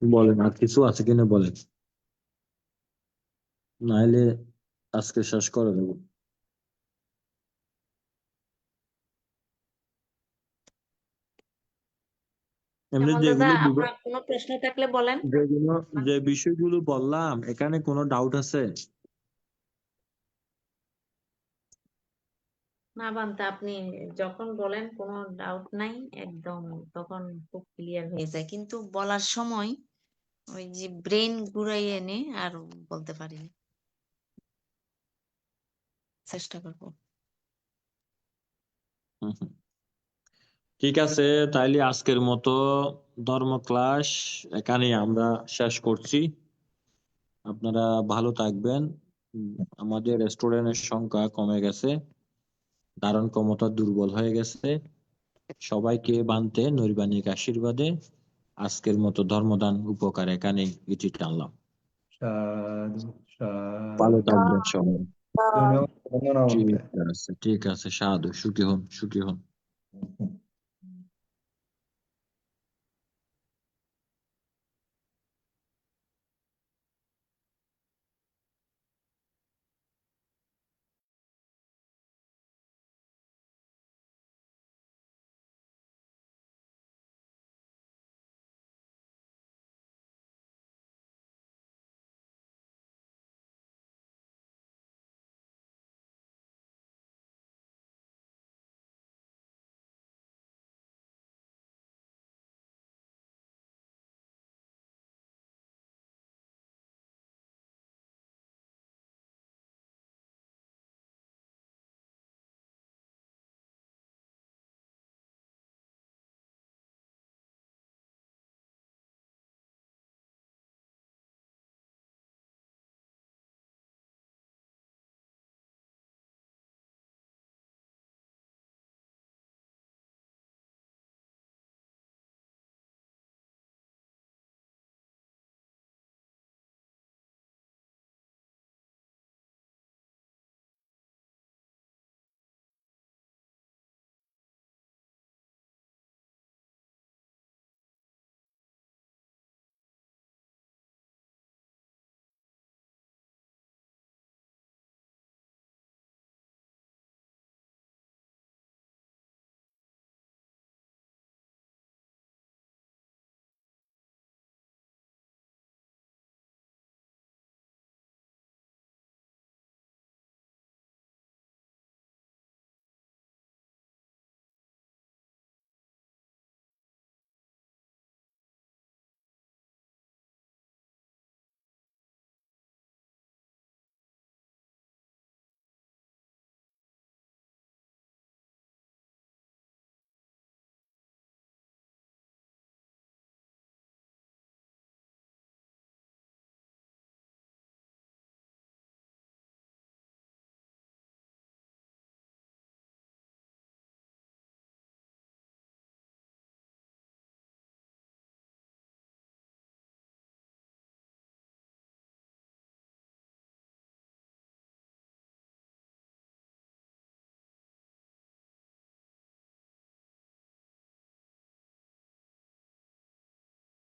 বলেন আর কিছু আছে কিনা বলেন, নাইলে আজকে শেষ করে দেবো। এমনি যেমন দাদা, আপনার কোনো প্রশ্ন থাকলে বলেন। যে বিষয়গুলো বললাম, এখানে কোনো ডাউট আছে? না বান্তা, আপনি যখন বলেন কোনো ডাউট নাই একদম, তখন খুব ক্লিয়ার হয়ে যায়, কিন্তু বলার সময় ওই যে ব্রেন ঘুরাই এনে আর বলতে পারি না। চেষ্টা করবো। হুম হুম। ঠিক আছে, তাইলে আজকের মতো ধর্ম ক্লাস এখানে আমরা শেষ করছি। আপনারা ভালো থাকবেন। আমাদের স্টুডেন্টের সংখ্যা কমে গেছে, ধারণ ক্ষমতা দুর্বল হয়ে গেছে। সবাইকে বানতে নৈর্বাণিক আশীর্বাদে আজকের মতো ধর্মদান উপকার এখানে ইতি টানলাম। সাধু ভালো সাধু। থাকবেন সবাই। ধন্যবাদ। ঠিক আছে, ঠিক আছে, সাধু, সুখী হন, সুখী হন।